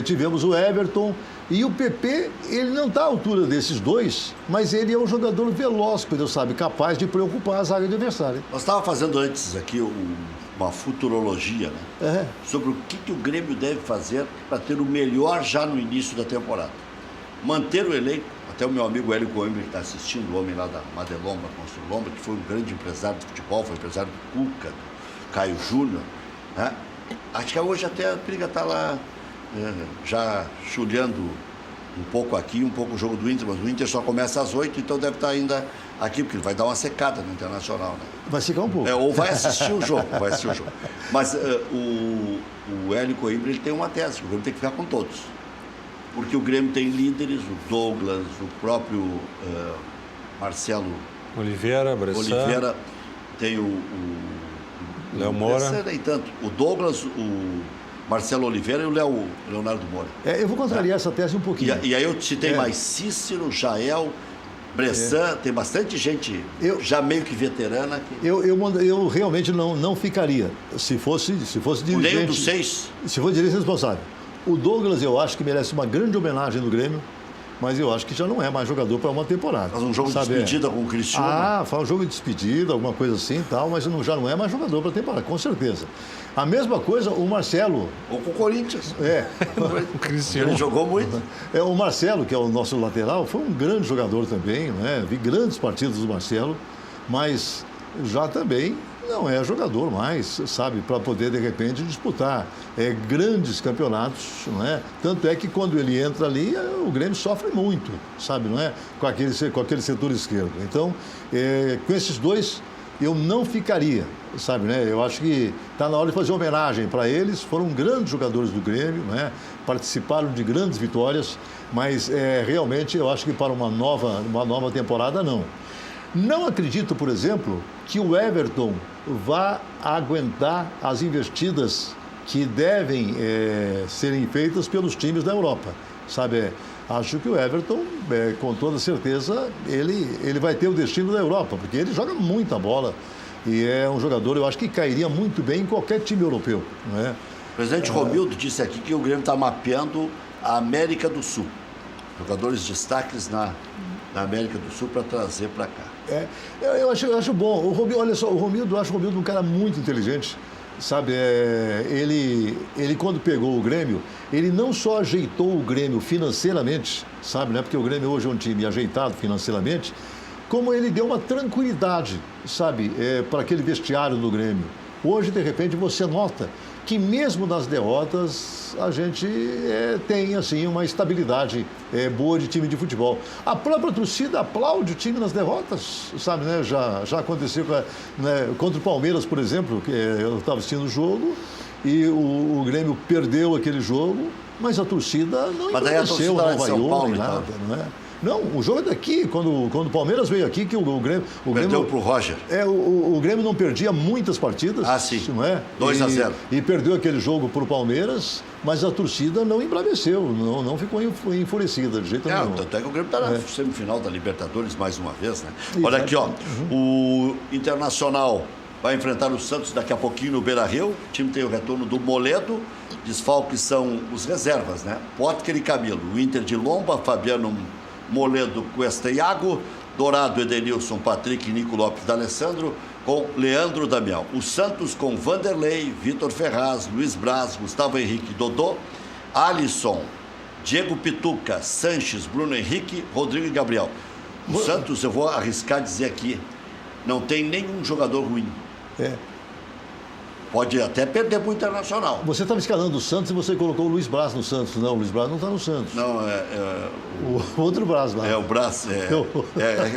Tivemos o Everton. E o PP, ele não está à altura desses dois, mas ele é um jogador veloz, Deus sabe, capaz de preocupar a zaga adversária.
Nós estávamos fazendo antes aqui uma futurologia, né? Sobre o que o Grêmio deve fazer para ter o melhor já no início da temporada. Manter o elenco, até o meu amigo Hélio Coimbra, que está assistindo, o homem lá da Madelomba, Constru Lomba, que foi um grande empresário de futebol, foi empresário do Cuca, do Caio Júnior, né? Acho que hoje até a briga está lá já chulhando um pouco aqui, um pouco o jogo do Inter, mas o Inter só começa às 8, então deve estar ainda aqui, porque ele vai dar uma secada no Internacional, né?
Vai ficar um pouco.
Ou vai assistir o jogo, Mas o Hélio Coimbra, ele tem uma tese, que o Grêmio tem que ficar com todos. Porque o Grêmio tem líderes, o Douglas, o próprio Marcelo
Oliveira, Bressan.
tem o
Léo Moura.
Bressan, nem tanto. O Douglas, o Marcelo Oliveira e o Leonardo Moura.
Eu vou contrariar essa tese um pouquinho.
E aí eu citei mais Cícero, Jael, Bressan, tem bastante gente já meio que veterana.
Eu realmente não ficaria, se fosse dirigente...
Nem um dos 6?
Se fosse dirigente responsável. O Douglas, eu acho que merece uma grande homenagem no Grêmio, mas eu acho que já não é mais jogador para uma temporada.
Faz um jogo de despedida com o Cristiano.
Faz um jogo de despedida, alguma coisa assim e tal, mas já não é mais jogador para a temporada, com certeza. A mesma coisa, o Marcelo...
Ou com o Corinthians.
O Cristiano.
Ele jogou muito.
O Marcelo, que é o nosso lateral, foi um grande jogador também, né? Vi grandes partidas do Marcelo, mas já também não é jogador mais, sabe, para poder, de repente, disputar grandes campeonatos, não é? Tanto é que quando ele entra ali, o Grêmio sofre muito, sabe, não é? Com aquele setor esquerdo. Então, com esses dois, eu não ficaria, sabe, né? Eu acho que está na hora de fazer homenagem para eles. Foram grandes jogadores do Grêmio, né? Participaram de grandes vitórias, mas realmente eu acho que para uma nova temporada, não. Não acredito, por exemplo, que o Everton vá aguentar as investidas que devem serem feitas pelos times da Europa, sabe? Acho que o Everton, com toda certeza, ele vai ter o destino da Europa, porque ele joga muita bola e é um jogador, eu acho que cairia muito bem em qualquer time europeu, não é?
O presidente Romildo disse aqui que o Grêmio está mapeando a América do Sul. Jogadores destaques na América do Sul para trazer para cá.
Eu acho bom. Olha só, eu acho o Romildo um cara muito inteligente, sabe? Ele quando pegou o Grêmio, ele não só ajeitou o Grêmio financeiramente, sabe, né? Porque o Grêmio hoje é um time ajeitado financeiramente, como ele deu uma tranquilidade, sabe, para aquele vestiário do Grêmio. Hoje, de repente, você nota que mesmo nas derrotas a gente tem assim uma estabilidade boa de time de futebol. A própria torcida aplaude o time nas derrotas, sabe, né? Já aconteceu contra o Palmeiras, por exemplo, que eu estava assistindo o jogo e o Grêmio perdeu aquele jogo, mas a torcida não engrandeceu, não vaiou nem nada, não é? Não, o jogo é daqui, quando o Palmeiras veio aqui, que o Grêmio...
Perdeu para o Roger.
O Grêmio não perdia muitas partidas.
Sim.
Não é?
2-0.
E perdeu aquele jogo para o Palmeiras, mas a torcida não embraveceu, não ficou enfurecida de jeito nenhum.
Tanto é que o Grêmio está na semifinal da Libertadores mais uma vez, né? Olha aqui, ó, o Internacional vai enfrentar o Santos daqui a pouquinho no Beira-Rio. O time tem o retorno do Moledo. Desfalques são os reservas, né? Potker e Camilo. O Inter de Lomba, Fabiano, Moledo, Cuesta e Iago, Dourado, Edenilson, Patrick, Nico Lopes, D'Alessandro, com Leandro Damião. O Santos com Vanderlei, Vitor Ferraz, Luiz Braz, Gustavo Henrique, Dodô, Alisson, Diego Pituca, Sanches, Bruno Henrique, Rodrigo e Gabriel. O Santos, eu vou arriscar dizer aqui, não tem nenhum jogador ruim. Pode até perder para o Internacional.
Você estava escalando o Santos e você colocou o Luiz Braz no Santos. Não, o Luiz Braz não está no Santos.
Não,
O outro Braz lá.
o Braz.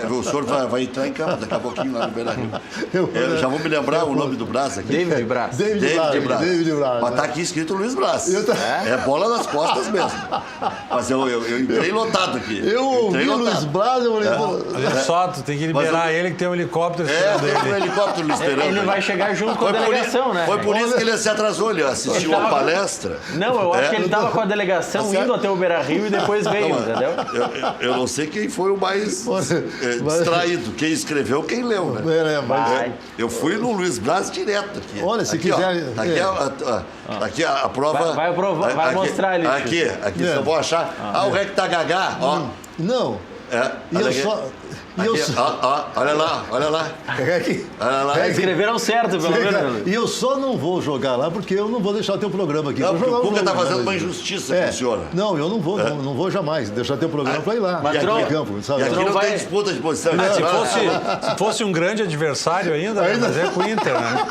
O senhor vai entrar em campo daqui a pouquinho lá no Beira-Rio. Eu já vou me lembrar o nome do Braz aqui.
David Braz.
David Braz.
Mas está aqui escrito Luiz Braz. É bola nas costas mesmo. Mas eu entrei lotado aqui.
Eu ouvi o Luiz Braz, eu falei...
Olha só, tu tem que liberar ele que tem um helicóptero esperando
tem um
ele.
helicóptero esperando.
Ele vai chegar junto com a delegação, né?
Foi por isso que ele se atrasou, ele assistiu a palestra.
Não, eu acho que ele estava com a delegação indo até o Beira-Rio e depois veio, entendeu?
Eu não sei quem foi o mais distraído, quem escreveu, quem leu, né? Eu fui no Luiz Braz direto aqui.
Olha, se
aqui,
quiser...
Aqui a prova...
Vai mostrar ali.
Aqui, só vou achar. O Rec tá gagá, ó.
Não. E eu só...
Olha lá. Olha lá.
Escreveram certo, pelo menos.
E eu só não vou jogar lá porque eu não vou deixar teu programa aqui.
Não, porque o Cuca está fazendo uma injustiça com o senhor.
Não, eu não vou, não vou jamais deixar teu programa para ir lá.
Mas
campo, sabe?
E aqui não tem disputa de posição.
Se fosse um grande adversário ainda, mas é com o Inter, né?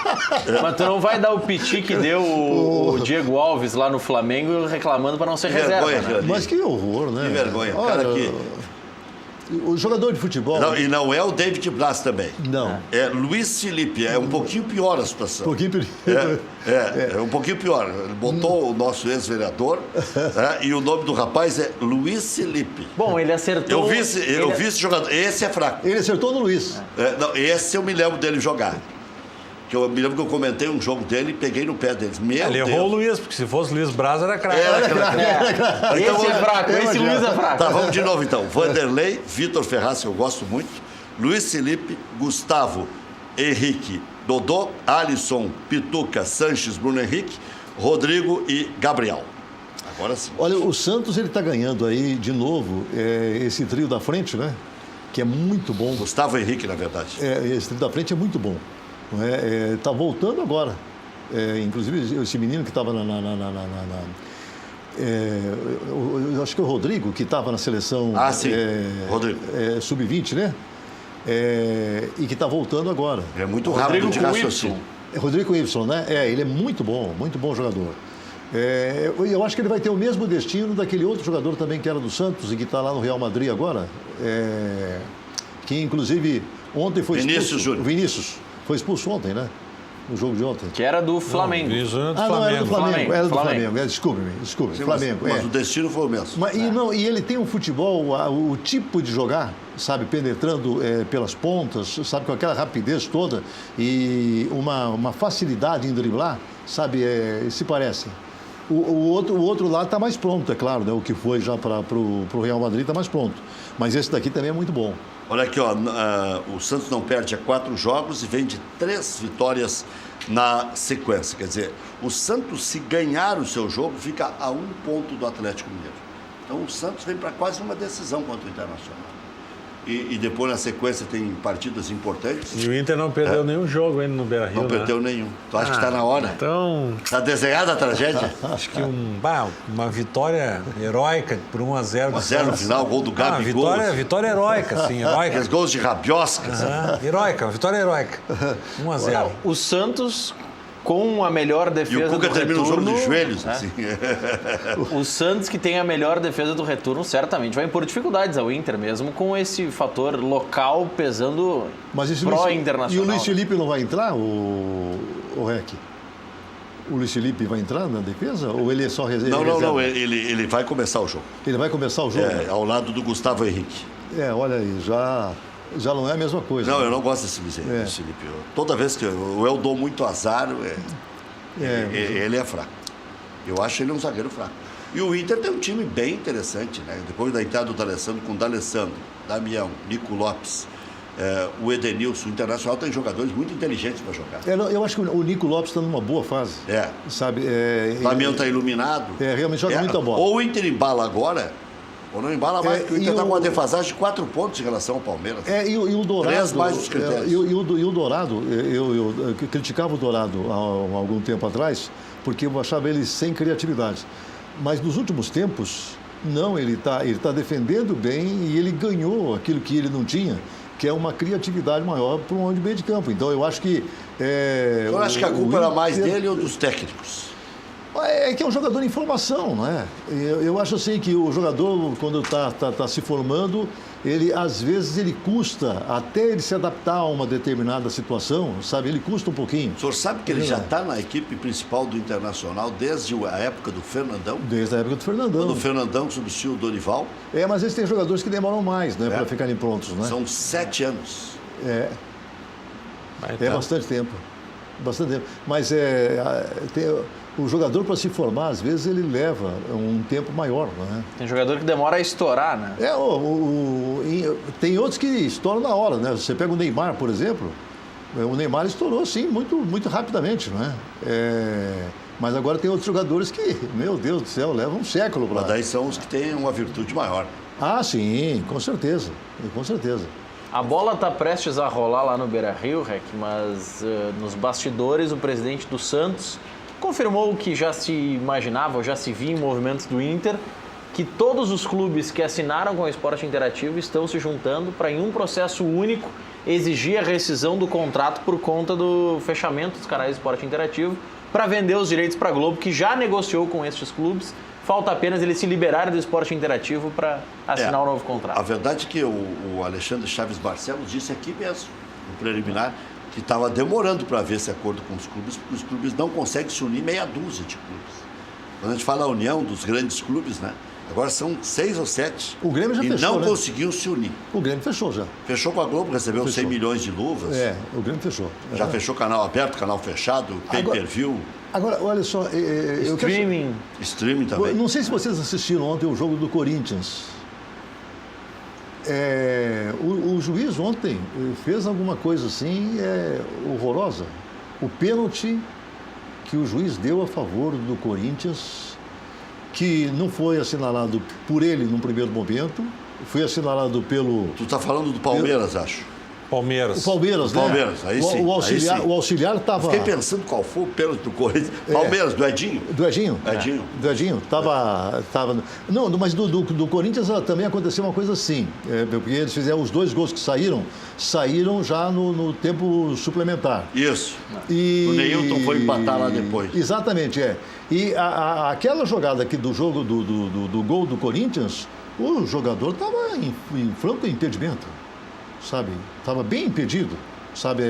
Mas tu não vai dar o piti que deu o Diego Alves lá no Flamengo reclamando para não ser reserva, né?
Mas que horror, né?
Que vergonha. Olha, cara aqui.
O jogador de futebol...
E não é o David Braz também.
Não.
É Luiz Felipe. É um pouquinho pior a situação.
Um pouquinho pior.
É um pouquinho pior. Ele botou o nosso ex-vereador e o nome do rapaz é Luiz Felipe.
Bom, ele acertou...
Eu vi esse jogador. Esse é fraco.
Ele acertou no Luiz.
Não, esse eu me lembro dele jogar. Que eu me lembro que eu comentei um jogo dele e peguei no pé deles.
Ele errou o Luiz, porque se fosse Luiz Braz era craque.
Esse é fraco, esse Luiz é fraco.
Tá, vamos de novo então. Vanderlei, Vitor Ferraz, que eu gosto muito, Luiz Felipe, Gustavo Henrique, Dodô, Alisson, Pituca, Sanches, Bruno Henrique, Rodrigo e Gabriel. Agora sim.
Olha, o Santos ele está ganhando aí de novo esse trio da frente, né? Que é muito bom.
Gustavo Henrique, na verdade.
Esse trio da frente é muito bom. Está voltando agora. Inclusive, esse menino que estava eu acho que é o Rodrigo, que estava na seleção
sim. Rodrigo.
Sub-20, né? E que está voltando agora.
É muito rápido de raciocínio.
Rodrigo com Y, né? Ele é muito bom jogador. Eu acho que ele vai ter o mesmo destino daquele outro jogador também que era do Santos e que está lá no Real Madrid agora. Que, inclusive, ontem foi expulso.
Vinícius Júnior.
Vinícius. Foi expulso ontem, né? No jogo de ontem.
Que era do Flamengo.
Não, era do Flamengo. Era do Flamengo. Desculpe-me.
Sim,
Flamengo.
Mas o destino foi o mesmo.
E ele tem um futebol, o tipo de jogar, sabe, penetrando pelas pontas, sabe, com aquela rapidez toda e uma facilidade em driblar, sabe, se parece. O outro lado está mais pronto, é claro, né? O que foi já para o Real Madrid está mais pronto. Mas esse daqui também é muito bom.
Olha aqui, o Santos não perde há 4 jogos e vem de 3 vitórias na sequência. Quer dizer, o Santos, se ganhar o seu jogo, fica a 1 ponto do Atlético Mineiro. Então o Santos vem para quase uma decisão contra o Internacional. E depois, na sequência, tem partidas importantes.
E o Inter não perdeu nenhum jogo ainda no Beira-Rio,
Não perdeu nenhum. Tu acha que está na hora?
Então...
Está desenhada a tragédia?
Acho que uma vitória heróica por 1-0.
1-0 no final, gol do Gabigol.
Vitória heróica, sim, heróica.
Aqueles gols de rabioscas.
Heróica, vitória heróica. 1-0.
O Santos... com a melhor defesa do retorno...
E o Cuca termina o jogo de joelhos, assim.
O Santos, que tem a melhor defesa do retorno, certamente vai impor dificuldades ao Inter, mesmo com esse fator local pesando pró-internacional.
E o Luiz Felipe não vai entrar, o Rec? O Luiz Felipe vai entrar na defesa? Ou ele é só reserva?
Não, ele vai começar o jogo.
Ele vai começar o jogo?
Ao lado do Gustavo Henrique.
Olha aí, já não é a mesma coisa.
Não, eu não gosto desse Luiz Felipe. Toda vez que eu dou muito azar, ele é fraco. Eu acho ele um zagueiro fraco. E o Inter tem um time bem interessante, né? Depois da entrada do D'Alessandro, com D'Alessandro, Damião, Nico Lopes, o Edenilson, o Internacional tem jogadores muito inteligentes para jogar.
Eu acho que o Nico Lopes está numa boa fase. Sabe?
O Damião está iluminado.
Realmente joga muita bola.
Ou o Inter embala agora, Ou não embala mais, porque o Inter está com uma defasagem de 4 pontos em relação ao Palmeiras.
E o Dourado...
3 mais os critérios.
E o Dourado, eu criticava o Dourado há algum tempo atrás, porque eu achava ele sem criatividade. Mas nos últimos tempos, não, ele tá defendendo bem e ele ganhou aquilo que ele não tinha, que é uma criatividade maior para um homem de meio de campo. Então, eu acho que...
Eu acho que a culpa era mais dele ou dos técnicos?
É que é um jogador em formação, não é? Eu acho assim que o jogador, quando está se formando, às vezes ele custa, até ele se adaptar a uma determinada situação, sabe? Ele custa um pouquinho.
O senhor sabe que ele já está na equipe principal do Internacional desde a época do Fernandão?
Desde a época do Fernandão.
Quando o Fernandão substituiu o Dorival.
Mas eles têm jogadores que demoram mais, né? Para ficarem prontos, né?
São 7 anos.
É bastante tempo. Bastante tempo. Mas o jogador, para se formar, às vezes, ele leva um tempo maior, né?
Tem jogador que demora a estourar, né?
Tem outros que estouram na hora, né? Você pega o Neymar, por exemplo, o Neymar estourou, assim, muito, muito rapidamente, não é? Mas agora tem outros jogadores que, meu Deus do céu, levam um século para...
Mas daí são os que têm uma virtude maior.
Ah, sim, com certeza, com certeza.
A bola está prestes a rolar lá no Beira-Rio, Rec, mas nos bastidores o presidente do Santos confirmou o que já se imaginava, ou já se via em movimentos do Inter, que todos os clubes que assinaram com o Esporte Interativo estão se juntando para, em um processo único, exigir a rescisão do contrato por conta do fechamento dos canais do Esporte Interativo para vender os direitos para a Globo, que já negociou com estes clubes. Falta apenas eles se liberarem do Esporte Interativo para assinar um novo contrato.
A verdade é que o Alexandre Chaves Barcelos disse aqui mesmo, no preliminar, que estava demorando para ver esse acordo com os clubes, porque os clubes não conseguem se unir, meia dúzia de clubes. Quando a gente fala a união dos grandes clubes, né? Agora são 6 ou 7.
O Grêmio já
e
fechou,
não
né?
conseguiu se unir.
O Grêmio fechou já.
Fechou com a Globo, recebeu 100 milhões de luvas.
O Grêmio fechou.
Já fechou canal aberto, canal fechado, pay-per-view.
Agora, olha só...
Streaming.
Streaming também.
Não sei se vocês assistiram ontem o jogo do Corinthians. O juiz ontem fez alguma coisa assim horrorosa. O pênalti que o juiz deu a favor do Corinthians, que não foi assinalado por ele no primeiro momento, foi assinalado pelo...
Tu está falando do Palmeiras, acho.
Palmeiras.
O Palmeiras, né?
Palmeiras, aí sim.
O auxiliar estava...
Fiquei pensando qual foi o pênalti do Corinthians. Palmeiras, do Edinho.
Do Edinho?
Edinho.
Do Edinho. Tava... Não, mas do Corinthians também aconteceu uma coisa assim. Porque eles fizeram os 2 gols que saíram já no tempo suplementar.
Isso. O Neilton foi empatar lá depois.
Exatamente, E aquela jogada aqui do jogo do gol do Corinthians, o jogador estava em franco impedimento, sabe? Estava bem impedido, sabe?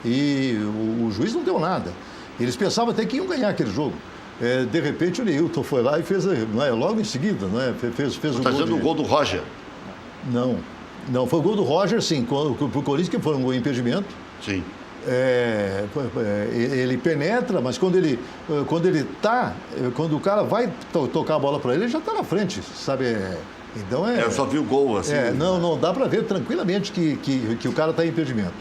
E o juiz não deu nada. Eles pensavam até que iam ganhar aquele jogo. De repente o Neilton foi lá e fez, logo em seguida, fez o gol.
Fazendo o gol do Roger.
Não, foi o gol do Roger, sim, para o Corinthians, que foi um impedimento.
Sim.
Ele penetra, mas quando o cara vai tocar a bola para ele já está na frente, sabe? Então
eu só vi o gol assim.
Não dá para ver tranquilamente que o cara está em impedimento.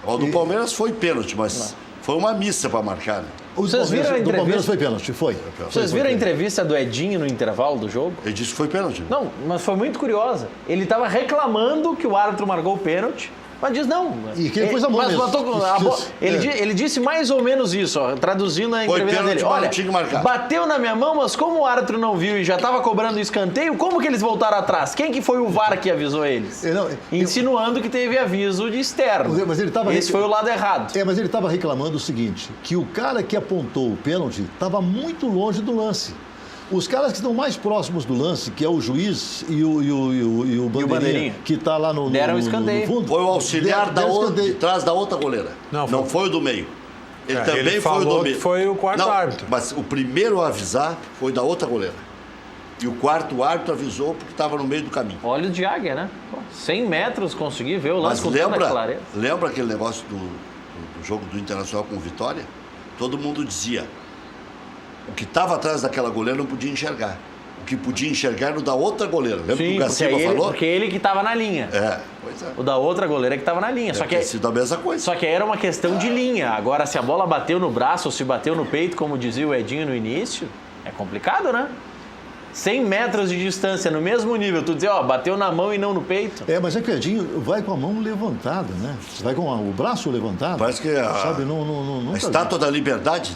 O do Palmeiras foi pênalti, mas foi uma missa para marcar. Né?
Vocês viram a entrevista?
Do Palmeiras foi pênalti, foi.
Vocês viram a entrevista do Edinho no intervalo do jogo?
Ele disse que foi pênalti.
Não, mas foi muito curiosa. Ele estava reclamando que o árbitro marcou o pênalti, mas diz não.
E que ele pôs a mão mesmo.
Ele disse mais ou menos isso, traduzindo a entrevista dele. Olha,
tinha que marcar.
Bateu na minha mão, mas como o árbitro não viu e já estava cobrando o escanteio, como que eles voltaram atrás? Quem que foi o VAR que avisou eles? Insinuando que teve aviso de externo.
Mas ele
Esse foi o lado errado.
Mas ele estava reclamando o seguinte, que o cara que apontou o pênalti estava muito longe do lance. Os caras que estão mais próximos do lance, que é o juiz e o Bandeirinha, que está lá no fundo...
Foi o auxiliar de trás da outra goleira. Não foi o do meio. Ele também foi o do meio.
Foi o quarto árbitro.
Mas o primeiro a avisar foi da outra goleira. E o quarto árbitro avisou porque estava no meio do caminho.
Olho de águia, né? 100 metros, consegui ver o lance com toda a clareza.
Lembra aquele negócio do jogo do Internacional com o Vitória? Todo mundo dizia... O que estava atrás daquela goleira não podia enxergar. O que podia enxergar era o da outra goleira. Lembra que o Gaciba falou?
Porque ele que estava na linha.
Pois é.
O da outra goleira que estava na linha.
Deve ter sido a mesma coisa.
Só que era uma questão de linha. Agora, se a bola bateu no braço ou se bateu no peito, como dizia o Edinho no início, é complicado, né? 100 metros de distância, no mesmo nível. Tu dizer, ó, bateu na mão e não no peito.
Mas é que o Edinho vai com a mão levantada, né? Vai com o braço levantado.
Parece que
sabe,
a
nunca
estátua da liberdade.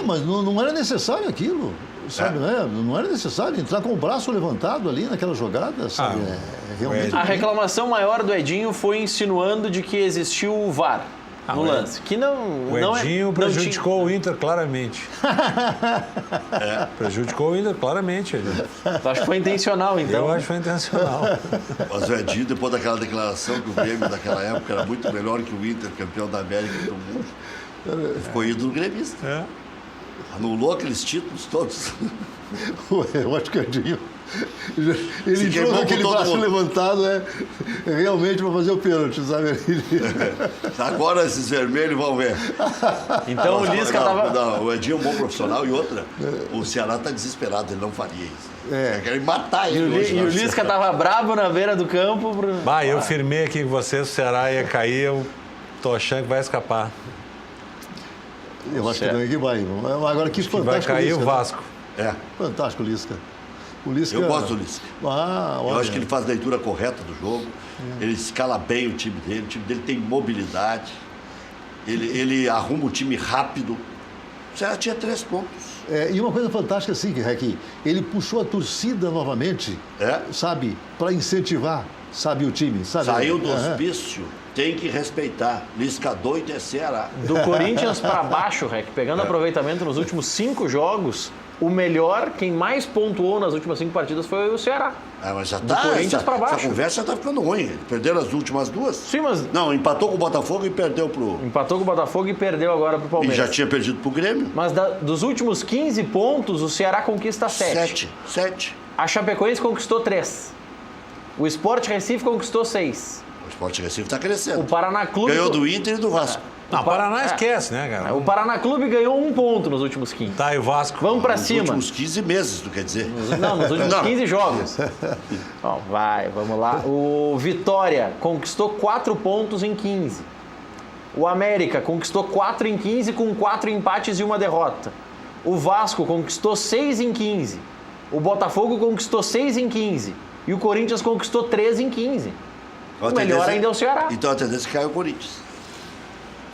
mas não era necessário aquilo. Sabe, né? Não era necessário entrar com o braço levantado ali naquela jogada, sabe? Realmente.
A reclamação maior do Edinho foi insinuando de que existiu o VAR no lance. Que
O Edinho prejudicou o Inter claramente. Prejudicou o Inter claramente.
Tu acha que foi intencional, então?
Eu acho que foi intencional.
Mas o Edinho, depois daquela declaração que o Grêmio daquela época era muito melhor que o Inter, campeão da América e do mundo, ficou ídolo gremista. Anulou aqueles títulos todos.
Eu acho que o Edinho... Ele
Se
entrou
queimou
com
com
aquele
todo
braço
mundo.
levantado, realmente para fazer o pênalti, sabe?
Agora esses vermelhos vão ver.
Então o Lisca tava...
Não, o Edinho é um bom profissional e outra, o Ceará está desesperado, ele não faria isso. Querem matar
E
ele hoje.
o Lisca tava bravo na beira do campo.
Eu firmei aqui com vocês, o Ceará ia cair, eu tô achando que vai escapar.
Eu acho que também que vai. Agora, que fantástico.
Vai cair
Lisca,
o Vasco.
É.
Fantástico, Lisca. O Lisca...
Eu gosto do Lisca.
Olha.
Eu acho que ele faz a leitura correta do jogo, ele escala bem o time dele tem mobilidade, ele arruma o time rápido. O Ceará tinha 3 pontos.
E uma coisa fantástica assim, que ele puxou a torcida novamente, sabe, para incentivar, sabe, o time. Sabe?
Saiu do hospício, tem que respeitar. Lisca doido é Ceará.
Do Corinthians para baixo, pegando aproveitamento nos últimos 5 jogos, o melhor, quem mais pontuou nas últimas 5 partidas foi o Ceará.
Mas já
Do Corinthians para baixo.
Essa conversa já tá ficando ruim. Perderam as últimas 2?
Sim, mas...
Não, empatou com o Botafogo e perdeu pro...
Empatou com o Botafogo e perdeu agora pro
E
Palmeiras.
já tinha perdido pro Grêmio.
Mas dos últimos 15 pontos, o Ceará conquista 7.
7.
A Chapecoense conquistou 3. O Sport Recife conquistou 6.
O Sport Recife está crescendo.
O Paraná Clube...
Ganhou do Inter e do Vasco.
Não, o Paraná esquece, né, cara?
O Paraná Clube ganhou 1 ponto nos últimos 15.
Tá, e o Vasco?
Vamos pra
Nos
cima.
últimos 15 meses, tu quer dizer?
Nos últimos 15 jogos. Bom, vamos lá. O Vitória conquistou 4 pontos em 15. O América conquistou 4 em 15 com 4 empates e 1 derrota. O Vasco conquistou 6 em 15. O Botafogo conquistou 6 em 15. E o Corinthians conquistou 3 em 15. O melhor ainda é o Ceará.
Então a tendência é que cai o Corinthians.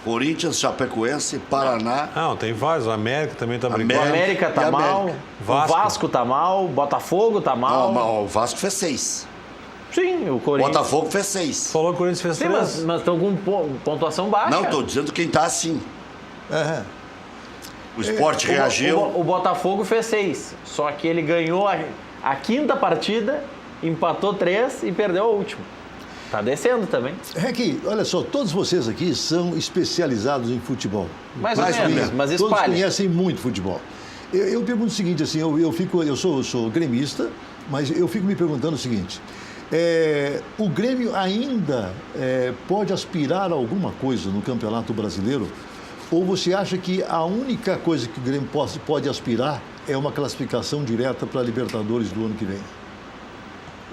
Corinthians, Chapecoense, Paraná.
Não, tem vários. O América também tá brincando.
O América tá
E
mal,
América.
o Vasco tá mal, o Botafogo tá mal.
Não, o Vasco fez 6.
Sim, o Corinthians.
Botafogo fez 6.
Falou que o Corinthians fez
Sim,
3.
mas estão com pontuação baixa.
Não, estou dizendo quem está assim. O Sport
O
reagiu.
Botafogo fez 6. Só que ele ganhou a 5ª partida, empatou 3 e perdeu a última. Tá descendo também.
Olha só, todos vocês aqui são especializados em futebol.
Mais ou menos, mas
Todos
espalha.
conhecem muito futebol. Eu pergunto o seguinte, assim, eu sou gremista, mas eu fico me perguntando o seguinte, o Grêmio ainda pode aspirar a alguma coisa no Campeonato Brasileiro? Ou você acha que a única coisa que o Grêmio pode aspirar é uma classificação direta para a Libertadores do ano que vem?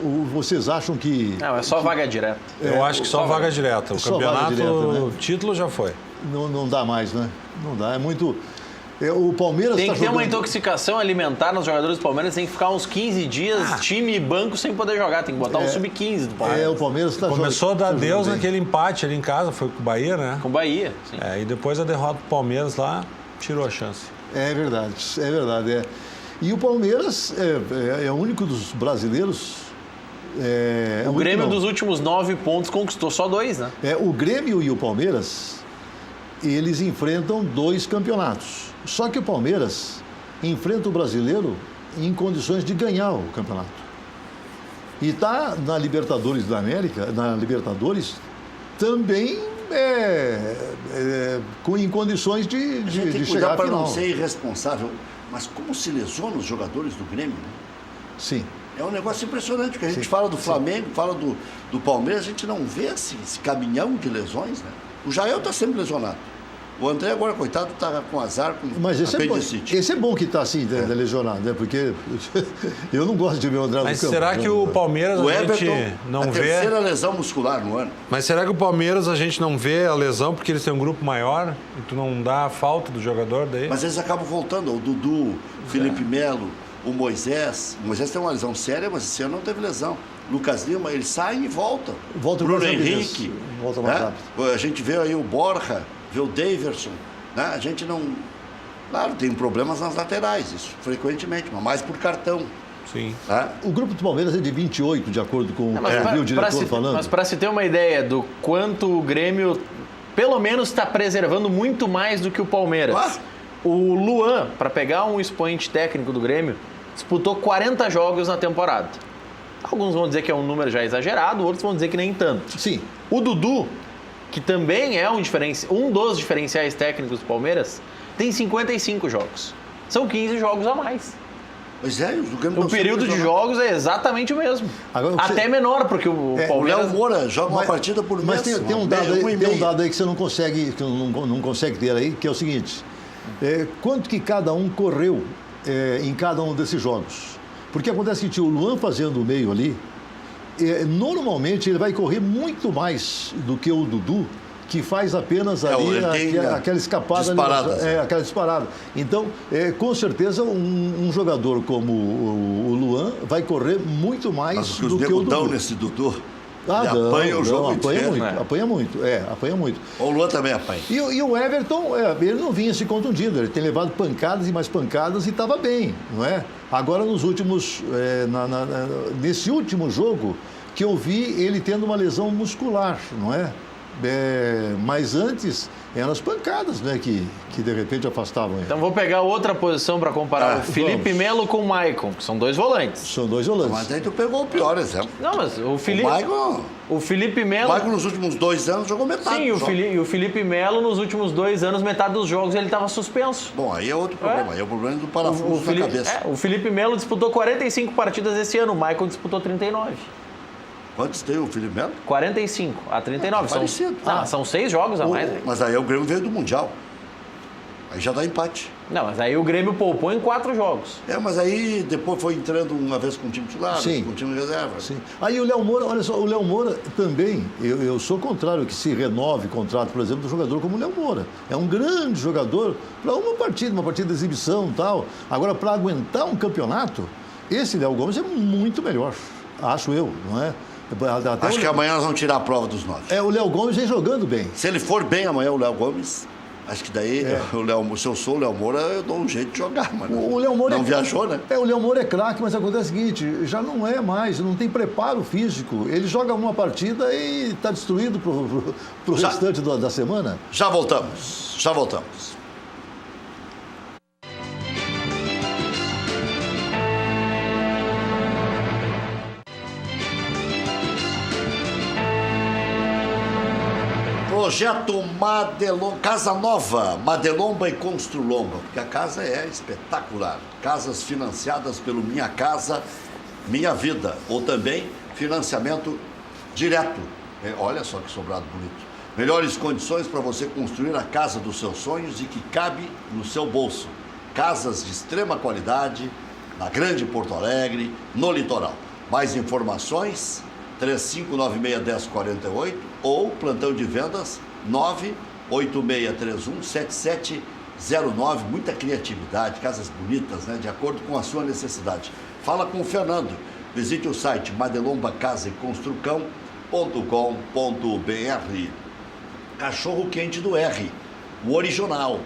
Ou vocês acham que...
Não, é só vaga direta.
Eu acho que só vaga direta. O
Só vaga
campeonato,
direta, né?
o título já foi.
Não dá mais, né? Não dá, é muito... O Palmeiras
Tem
tá
que ter uma
jogando-
intoxicação alimentar nos jogadores do Palmeiras, tem que ficar uns 15 dias, time e banco sem poder jogar, tem que botar um sub-15 do Palmeiras.
o Palmeiras está
Começou a dar Deus naquele empate ali em casa, foi com o Bahia, né?
Com o Bahia, sim.
E depois a derrota do Palmeiras lá, tirou a chance.
É verdade. E o Palmeiras é o único dos brasileiros...
O Grêmio dos últimos 9 pontos conquistou só 2, né?
O Grêmio e o Palmeiras, eles enfrentam 2 campeonatos. Só que o Palmeiras enfrenta o brasileiro em condições de ganhar o campeonato. E está na Libertadores da América, na Libertadores, também em condições de
A gente tem que
chegar
cuidar
à
para
final.
não ser irresponsável. Mas como se lesiona os jogadores do Grêmio, né?
Sim.
É um negócio impressionante, porque a gente fala do Flamengo, fala do Palmeiras, a gente não vê esse caminhão de lesões, né? O Jael está sempre lesionado. O André agora, coitado, está com azar, com
Mas
apendicite.
esse é bom que está assim, lesionado, né? Porque eu não gosto de ver o André
Mas
no campo.
será que o Palmeiras
O
a gente
Everton,
não
a
vê...
terceira lesão muscular no ano.
Mas será que o Palmeiras a gente não vê a lesão porque eles têm um grupo maior e tu não dá a falta do jogador daí?
Mas eles acabam voltando. O Dudu, o Felipe Melo, O Moisés tem uma lesão séria, mas esse ano não teve lesão. Lucas Lima, ele sai e volta.
Volta
Bruno
mais
Henrique.
rapidez. Volta mais rápido.
A gente vê aí o Borja, vê o Daverson. Né? A gente não... Claro, tem problemas nas laterais, isso frequentemente, mas mais por cartão.
Sim.
Né?
O grupo do Palmeiras é de 28, de acordo com o
Mas
o diretor falando.
Mas para se ter uma ideia do quanto o Grêmio, pelo menos, está preservando muito mais do que o Palmeiras.
Ah.
O Luan, para pegar um expoente técnico do Grêmio, disputou 40 jogos na temporada. Alguns vão dizer que é um número já exagerado, outros vão dizer que nem tanto.
Sim.
O Dudu, que também é um dos diferenciais técnicos do Palmeiras, tem 55 jogos. São 15 jogos a mais.
Pois é, o Grêmio
O período de jogos é exatamente o mesmo.
Agora,
Até menor, porque o
O
Palmeiras...
Léo Moura joga uma partida por mês.
Mas tem um dado
um
aí,
e
tem um
meio.
dado aí que você não consegue ter aí, que é o seguinte: quanto que cada um correu em cada um desses jogos? Porque acontece que o Luan fazendo o meio ali, normalmente ele vai correr muito mais do que o Dudu, que faz apenas ali
ele tem
aquela escapada.
disparadas.
Ali, aquela disparada. Então, com certeza, um jogador como o Luan vai correr muito mais
Mas os
do que o
nego dão
Dudu.
nesse Dudu.
Ah,
Ele apanha o jogo
apanha
inteiro.
muito, apanha muito.
O Luan também apanha.
E o Everton, ele não vinha se contundindo, ele tem levado pancadas e mais pancadas e estava bem, não é? Agora, nesse último jogo, que eu vi ele tendo uma lesão muscular, não é? Mas antes, eram as pancadas, né, que de repente afastavam ele.
Então vou pegar outra posição para comparar o Felipe
vamos.
Melo com o Maicon, que são dois volantes.
São dois volantes.
Mas aí tu pegou o pior exemplo.
Não, mas o
O
Felipe Melo...
Maicon nos últimos 2 anos jogou metade.
Sim,
do jogo.
o Felipe Melo nos últimos 2 anos, metade dos jogos ele estava suspenso.
Bom, aí é outro problema. Aí é o problema do parafuso na cabeça.
O Felipe Melo disputou 45 partidas esse ano, o Maicon disputou 39.
Quantos tem o Felipe Melo?
45 a 39.
Parecido.
São 6 jogos a mais. Né?
Mas aí o Grêmio veio do Mundial. Aí já dá empate.
Não, mas aí o Grêmio poupou em 4 jogos.
Mas aí depois foi entrando uma vez com o time titular,
Sim.
com o time reserva.
Sim. Aí o Léo Moura, olha só, o Léo Moura também, eu sou contrário que se renove contrato, por exemplo, do jogador como o Léo Moura. É um grande jogador para uma partida de exibição e tal. Agora, para aguentar um campeonato, esse Léo Gomes é muito melhor, acho eu, não é? Até
Acho que amanhã nós vamos tirar a prova dos 9.
o Léo Gomes vem jogando bem.
Se ele for bem amanhã, o Léo Gomes, acho que daí, se eu sou o Léo Moura, eu dou um jeito de jogar, mano.
O Léo Moura
não viajou, né?
O Léo Moura é craque, mas acontece o seguinte, já não é mais, não tem preparo físico. Ele joga uma partida e está destruído pro restante da semana.
Já voltamos. Projeto Casa Nova, Madelomba e Construlomba, porque a casa é espetacular. Casas financiadas pelo Minha Casa, Minha Vida, ou também financiamento direto. Olha só que sobrado bonito. Melhores condições para você construir a casa dos seus sonhos e que cabe no seu bolso. Casas de extrema qualidade, na Grande Porto Alegre, no litoral. Mais informações, 3596-1048 ou plantão de vendas 98631-7709. Muita criatividade, casas bonitas, né, de acordo com a sua necessidade. Fala com o Fernando. Visite o site madelombacasaeconstrucão.com.br. Cachorro quente do R, o original,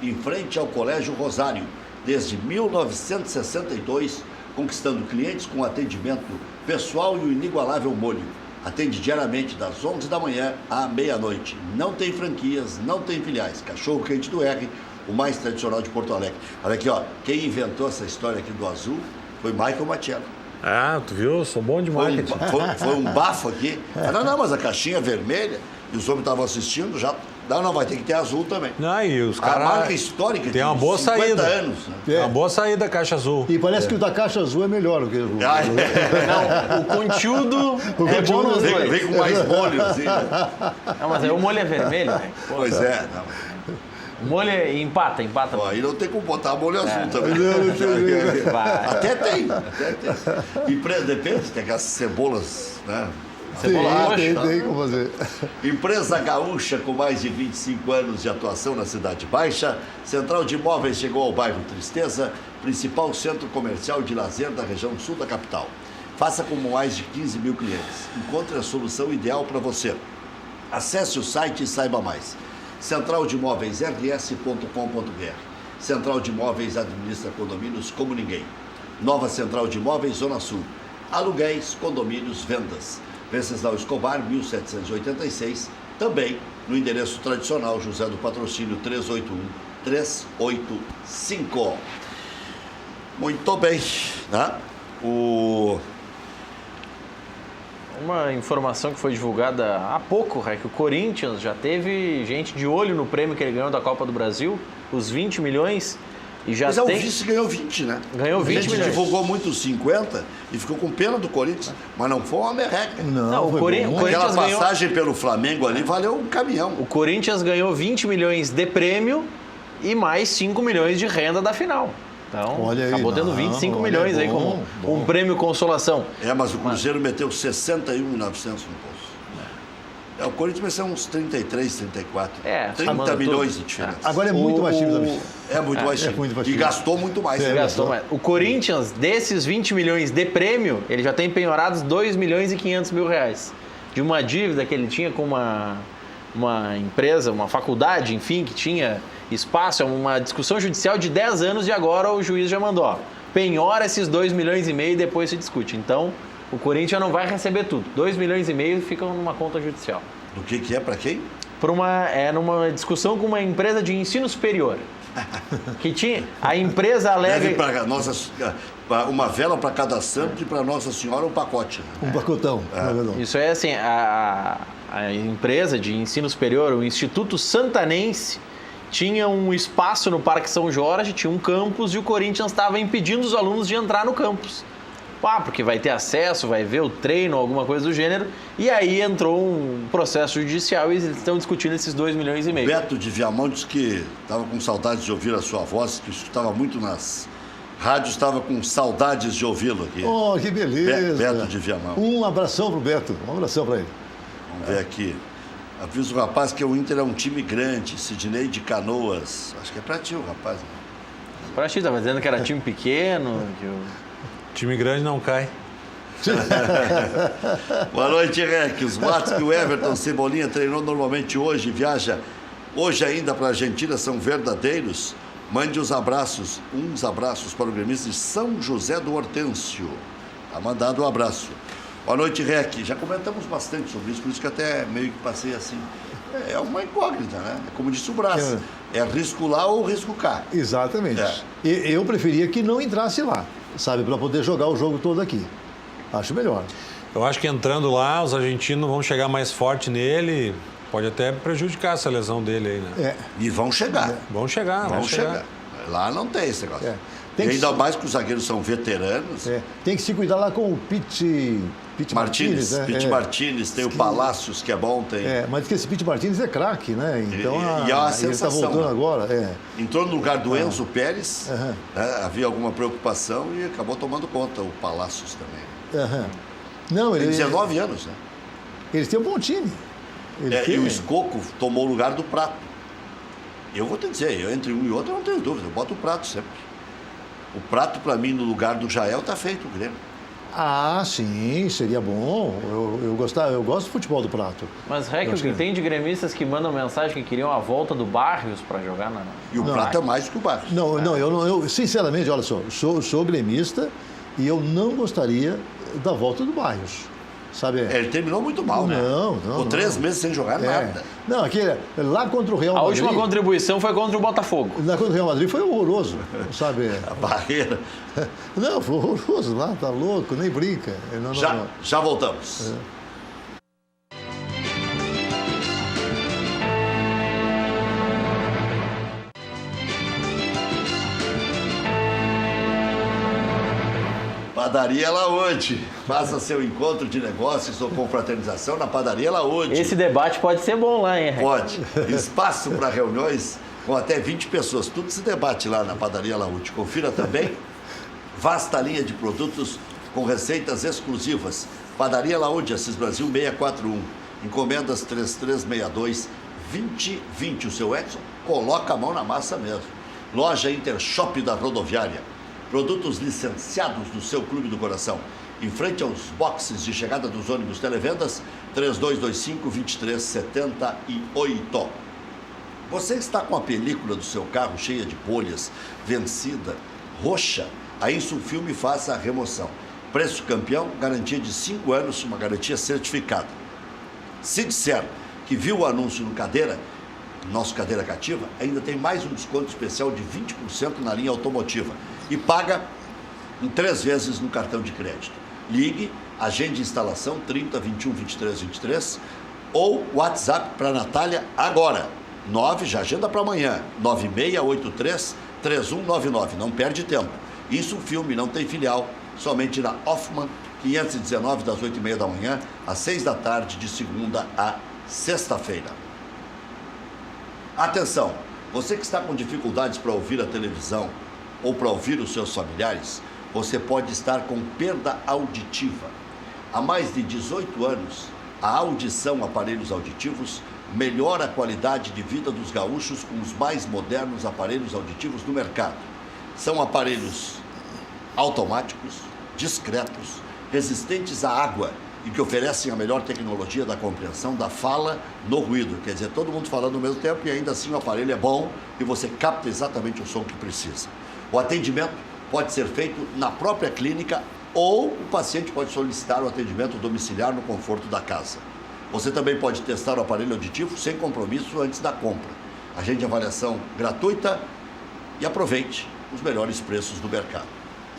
em frente ao Colégio Rosário, desde 1962, conquistando clientes com atendimento pessoal e o inigualável molho. Atende diariamente das 11 da manhã à meia-noite. Não tem franquias, não tem filiais. Cachorro quente do R, o mais tradicional de Porto Alegre. Olha aqui, ó, quem inventou essa história aqui do azul foi Michael Matiello.
Ah, tu viu? Eu sou bom de marketing.
Foi um bafo aqui. Não, mas a caixinha vermelha, e os homens estavam assistindo, já... Não, vai ter que ter azul também.
Não, e os
A
caras...
marca histórica
tem uma boa
50
saída.
anos. Né?
É uma boa saída a caixa azul.
E parece que o da caixa azul é melhor do que o...
Não, o conteúdo é bom nos dois.
Vem com mais molho, assim. Né?
Não, mas aí o molho é vermelho.
Pois é. Não.
O molho empata.
Pô, aí não tem como botar molho azul também.
Vai.
Até tem. E depende, tem aquelas cebolas, né?
Tem como fazer.
Empresa gaúcha com mais de 25 anos de atuação na Cidade Baixa. Central de Imóveis chegou ao bairro Tristeza, principal centro comercial de lazer da região sul da capital. Faça com mais de 15 mil clientes. Encontre a solução ideal para você. Acesse o site e saiba mais. centraldemóveisrs.com.br. Central de Imóveis administra condomínios como ninguém. Nova Central de Imóveis, Zona Sul. Aluguéis, condomínios, vendas. Venceslau Escobar, 1786. Também no endereço tradicional, José do Patrocínio, 381-385. Muito bem, né?
Uma informação que foi divulgada há pouco, que o Corinthians já teve gente de olho no prêmio que ele ganhou da Copa do Brasil, os 20 milhões, e já
Mas
tem...
o vice ganhou 20, né?
Ganhou 20
A gente
milhões.
divulgou muito os 50 e ficou com pena do Corinthians, mas não foi uma merreca.
Não, o
foi
Corinthians
bom.
Aquela
ganhou...
passagem pelo Flamengo ali valeu um caminhão.
O Corinthians ganhou 20 milhões de prêmio e mais 5 milhões de renda da final. Então,
Olha aí,
acabou tendo 25 milhões aí como um prêmio consolação.
Mas o Cruzeiro meteu 61.900 no bolso. O Corinthians vai ser uns 33, 34. 30 milhões
tudo.
de diferença.
Agora é muito mais time da Michel.
É muito mais time.
muito mais
E
time.
gastou muito mais.
Gastou mais. O Corinthians, desses 20 milhões de prêmio, ele já tem penhorados 2 milhões e 500 mil reais. De uma dívida que ele tinha com uma empresa, uma faculdade, enfim, que tinha espaço, é uma discussão judicial de 10 anos e agora o juiz já mandou, penhora esses 2 milhões e meio e depois se discute. Então, o Corinthians não vai receber tudo. 2 milhões e meio ficam numa conta judicial.
Do que é para quem?
Numa discussão com uma empresa de ensino superior. Que tinha. A empresa alega.
Deve uma vela para cada santo e para Nossa Senhora um pacote.
Um pacotão.
Isso é assim, a empresa de ensino superior, o Instituto Santanense, tinha um espaço no Parque São Jorge, tinha um campus e o Corinthians estava impedindo os alunos de entrar no campus. Porque vai ter acesso, vai ver o treino, alguma coisa do gênero. E aí entrou um processo judicial e eles estão discutindo esses 2 milhões e meio.
Beto de Viamão disse que estava com saudades de ouvir a sua voz, que escutava muito nas rádios, estava com saudades de ouvi-lo aqui.
Oh, que beleza.
Beto de Viamão.
Um abração pro Beto, um abração para ele.
Vamos ver aqui. Avisa o rapaz que o Inter é um time grande, Sidney de Canoas. Acho que é pra ti o rapaz.
Pra ti, estava dizendo que era time pequeno.
Time grande não cai.
Boa noite, Rec. Os boatos que o Everton Cebolinha treinou normalmente hoje, viaja hoje ainda para a Argentina, são verdadeiros. Mande uns abraços para o gremista de São José do Hortêncio. Tá mandado um abraço. Boa noite, Rec. Já comentamos bastante sobre isso, por isso que até meio que passei assim. É uma incógnita, né? Como disse o Brás. É risco lá ou risco cá.
Exatamente. Eu preferia que não entrasse lá, sabe, para poder jogar o jogo todo aqui. Acho melhor.
Eu acho que entrando lá, os argentinos vão chegar mais forte nele, pode até prejudicar essa lesão dele aí, né?
E vão chegar.
Vão chegar.
Lá não tem esse negócio. E
Tem
ainda mais que os zagueiros são veteranos.
Tem que se cuidar lá com o Pete Martínez. Né?
Pete Martínez, tem o Palácios, que é bom, tem.
Mas diz que esse Pete Martínez é craque, né? Então
e é uma
ele está
sensação,
voltando
né?
agora.
Entrou no lugar do Enzo Pérez, né? Havia alguma preocupação e acabou tomando conta o Palácios também.
Não,
Tem 19 anos, né?
Eles têm um bom time.
E o Escoco tomou o lugar do Prato. Eu vou te dizer, entre um e outro eu não tenho dúvida, eu boto o Prato sempre. O Prato, para mim, no lugar do Jael, tá feito o Grêmio.
Ah, sim, seria bom. Eu gosto do futebol do Prato.
Mas, Rec, o que tem de gremistas que mandam mensagem que queriam a volta do Barrios para jogar na...
E o Prato é mais que o Barrios.
Eu sinceramente, olha só, sou gremista e eu não gostaria da volta do Barrios. Sabe?
Ele terminou muito mal, né? Ficou 3 meses sem jogar nada.
Não, lá contra o Real Madrid...
A última contribuição foi contra o Botafogo.
Lá contra o Real Madrid foi horroroso, sabe?
A barreira.
Não, foi horroroso lá, tá louco, nem brinca.
Já voltamos. Padaria Laúde. Faça seu encontro de negócios ou confraternização na Padaria Laúde.
Esse debate pode ser bom lá, hein, Rec?
Pode. Espaço para reuniões com até 20 pessoas. Tudo se debate lá na Padaria Laúde. Confira também vasta linha de produtos com receitas exclusivas. Padaria Laúde, Assis Brasil 641. Encomendas 3362-2020. O seu Edson coloca a mão na massa mesmo. Loja Intershop da Rodoviária. Produtos licenciados do seu Clube do Coração. Em frente aos boxes de chegada dos ônibus Televendas, 3225-2378. Você está com a película do seu carro cheia de bolhas, vencida, roxa? A Insulfilme faça a remoção. Preço campeão, garantia de 5 anos, uma garantia certificada. Se disser que viu o anúncio no Cadeira, nosso Cadeira Cativa, ainda tem mais um desconto especial de 20% na linha automotiva e paga em 3 vezes no cartão de crédito. Ligue, agende instalação 30 21 23 23 ou WhatsApp para a Natália agora. 9, já agenda para amanhã, 9683-3199. Não perde tempo. Isso filme, não tem filial, somente na Hoffman 519, das 8h30 da manhã às 6 da tarde, de segunda a sexta-feira. Atenção, você que está com dificuldades para ouvir a televisão ou para ouvir os seus familiares, você pode estar com perda auditiva. Há mais de 18 anos, a Audição Aparelhos Auditivos melhora a qualidade de vida dos gaúchos com os mais modernos aparelhos auditivos do mercado. São aparelhos automáticos, discretos, resistentes à água e que oferecem a melhor tecnologia da compreensão da fala no ruído. Quer dizer, todo mundo falando ao mesmo tempo e ainda assim o aparelho é bom e você capta exatamente o som que precisa. O atendimento pode ser feito na própria clínica ou o paciente pode solicitar o atendimento domiciliar no conforto da casa. Você também pode testar o aparelho auditivo sem compromisso antes da compra. Agende avaliação gratuita e aproveite os melhores preços do mercado.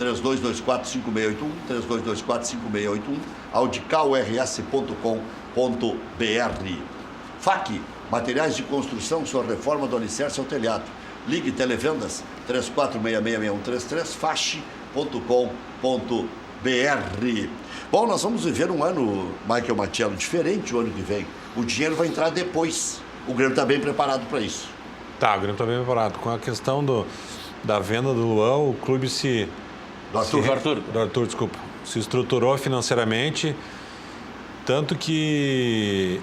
3224-5681, 3224-5681, audicalrs.com.br. FAC, materiais de construção, sua reforma do alicerce ao telhado. Ligue Televendas 34666133, fache.com.br. Bom, nós vamos viver um ano, Michael Matiello, diferente o ano que vem. O dinheiro vai entrar depois. O Grêmio está bem preparado para isso.
Tá, o Grêmio está bem preparado. Com a questão da venda do Luan, o clube
Do Arthur,
desculpa. Se estruturou financeiramente, tanto que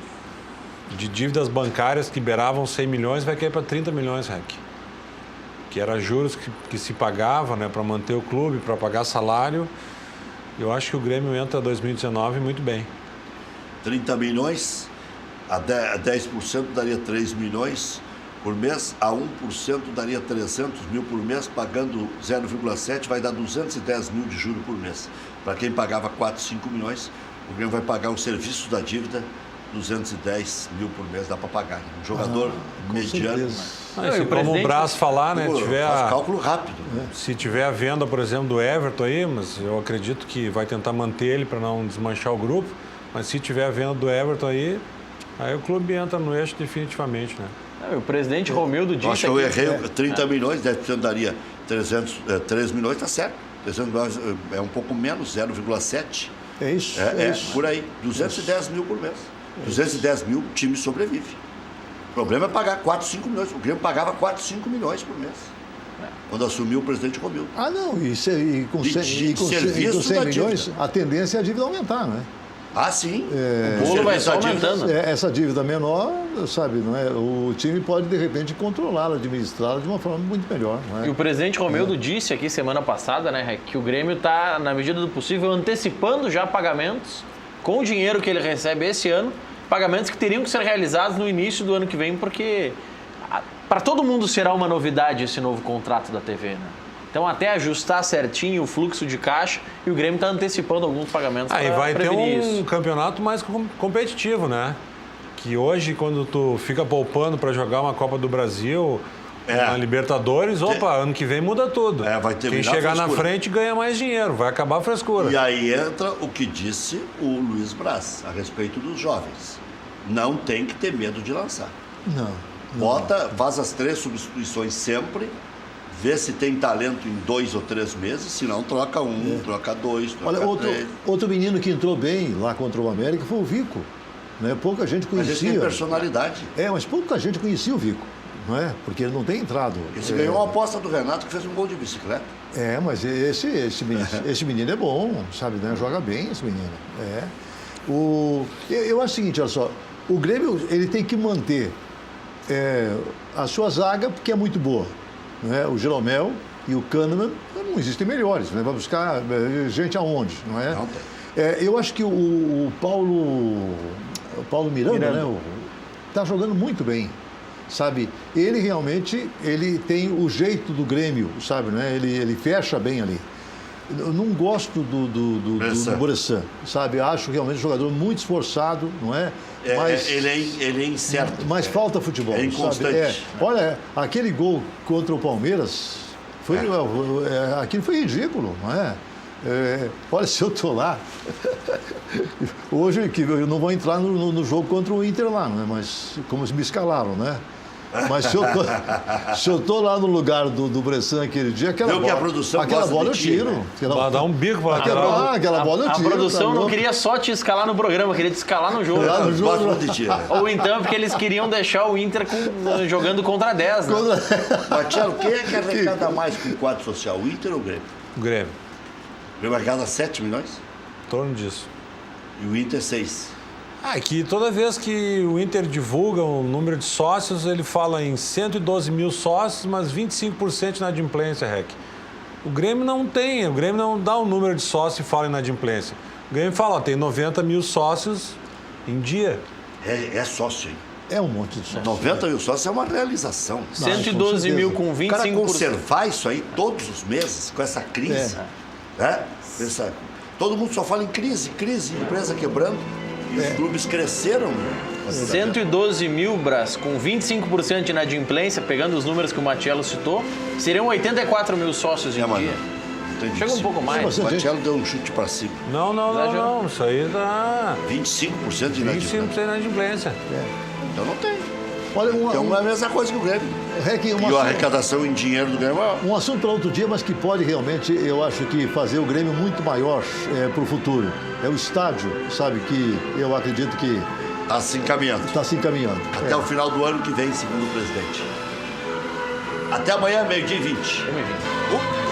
de dívidas bancárias que liberavam 100 milhões vai cair para 30 milhões, Rec. Que era juros que se pagava, né, para manter o clube, para pagar salário. Eu acho que o Grêmio entra em 2019 muito bem.
30 milhões, a 10% daria 3 milhões por mês, a 1% daria 300 mil por mês, pagando 0,7 vai dar 210 mil de juro por mês. Para quem pagava 4, 5 milhões, o Grêmio vai pagar os serviços da dívida, 210 mil por mês, dá para pagar. Um jogador mediano.
Como o Brás falar, né?
Faz cálculo rápido.
Se tiver a venda, por exemplo, do Everton aí, mas eu acredito que vai tentar manter ele para não desmanchar o grupo, mas se tiver a venda do Everton aí o clube entra no eixo definitivamente, né?
O presidente Romildo disse...
Acho que eu errei 30 milhões, 10% daria 3 milhões, tá certo. 300 milhões é um pouco menos, 0,7.
É isso.
Por aí. 210 mil por mês. 210 mil, o time sobrevive. O problema é pagar 4, 5 milhões. O Grêmio pagava 4, 5 milhões por mês. Quando assumiu o presidente Romildo.
E com 100 milhões, a tendência é a dívida aumentar, né?
Ah, sim.
O bolo vai só aumentando.
Essa dívida menor, sabe, não é? O time pode, de repente, controlá-la, administrá-la de uma forma muito melhor. Não é?
E o presidente Romildo disse aqui semana passada, né, que o Grêmio está, na medida do possível, antecipando já pagamentos com o dinheiro que ele recebe esse ano, pagamentos que teriam que ser realizados no início do ano que vem, porque para todo mundo será uma novidade esse novo contrato da TV, né? Então, até ajustar certinho o fluxo de caixa, e o Grêmio está antecipando alguns pagamentos para
prevenir isso. Aí vai ter um
isso.
campeonato mais competitivo, né? Que hoje, quando tu fica poupando para jogar uma Copa do Brasil, uma Libertadores, ano que vem muda tudo.
Vai ter
Quem chegar na frente ganha mais dinheiro, vai acabar a frescura.
E aí entra o que disse o Luiz Braz a respeito dos jovens. Não tem que ter medo de lançar. Faz as 3 substituições sempre, vê se tem talento em 2 ou 3 meses, se não, troca 1, troca 2, troca 3.
Outro menino que entrou bem lá contra o América foi o Vico. Né? Pouca gente conhecia.
Mas ele tem personalidade.
Mas pouca gente conhecia o Vico. não é? Porque ele não tem entrado.
Esse ganhou uma aposta do Renato que fez um gol de bicicleta.
Mas esse menino é bom, sabe, né? Joga bem esse menino. Eu acho o seguinte, olha só, o Grêmio ele tem que manter a sua zaga, porque é muito boa. Né? O Jeromel e o Kahneman não existem melhores, né? Vai buscar gente aonde, não é?
Não tem.
Eu acho que o Paulo Miranda, né? Tá jogando muito bem, sabe? Ele realmente tem o jeito do Grêmio, sabe, né? Ele fecha bem ali. Eu não gosto do Bressan, sabe? Acho realmente um jogador muito esforçado, não é? Mas,
ele é incerto.
Mas falta futebol,
é inconstante.
sabe? Olha, aquele gol contra o Palmeiras, aquilo foi ridículo, não é? Olha, se eu estou lá, hoje eu não vou entrar no jogo contra o Inter lá, né? Mas como me escalaram, né? Mas se eu tô lá no lugar do Bressan aquele dia, aquela bola eu tiro.
Vai dar um bico para
aquela bola eu tiro.
A produção não queria só te escalar no programa, queria te escalar no jogo. Ou então porque eles queriam deixar o Inter jogando contra 10, né?
Marcelo, quem é que arrecada mais com o quadro social, o Inter ou o Grêmio?
O Grêmio.
O Grêmio arrecada 7 milhões?
Em torno disso.
E o Inter 6.
Que toda vez que o Inter divulga o número de sócios, ele fala em 112 mil sócios, mas 25% de inadimplência, REC. O Grêmio não tem, o Grêmio não dá o número de sócios e fala em inadimplência. O Grêmio fala, tem 90 mil sócios em dia.
É sócio, hein?
É um monte de sócios.
90 mil sócios é uma realização.
112 mil com 25%.
O cara conservar isso aí todos os meses, com essa crise, todo mundo só fala em crise, empresa quebrando. E os clubes cresceram.
112 mil, Brás, com 25% de inadimplência, pegando os números que o Matiello citou, seriam 84 mil sócios em dia. Chega um pouco mais.
O Matiello deu um chute para cima.
Não. Isso aí dá
25% de inadimplência.
25% de inadimplência.
Então não tem.
Olha,
então é a mesma coisa que o Grêmio. E a arrecadação em dinheiro do Grêmio é
um assunto para outro dia, mas que pode realmente, eu acho que fazer o Grêmio muito maior para o futuro. É o estádio, sabe, que eu acredito que
está se encaminhando. Até o final do ano que vem, segundo o presidente. Até amanhã, 12h20.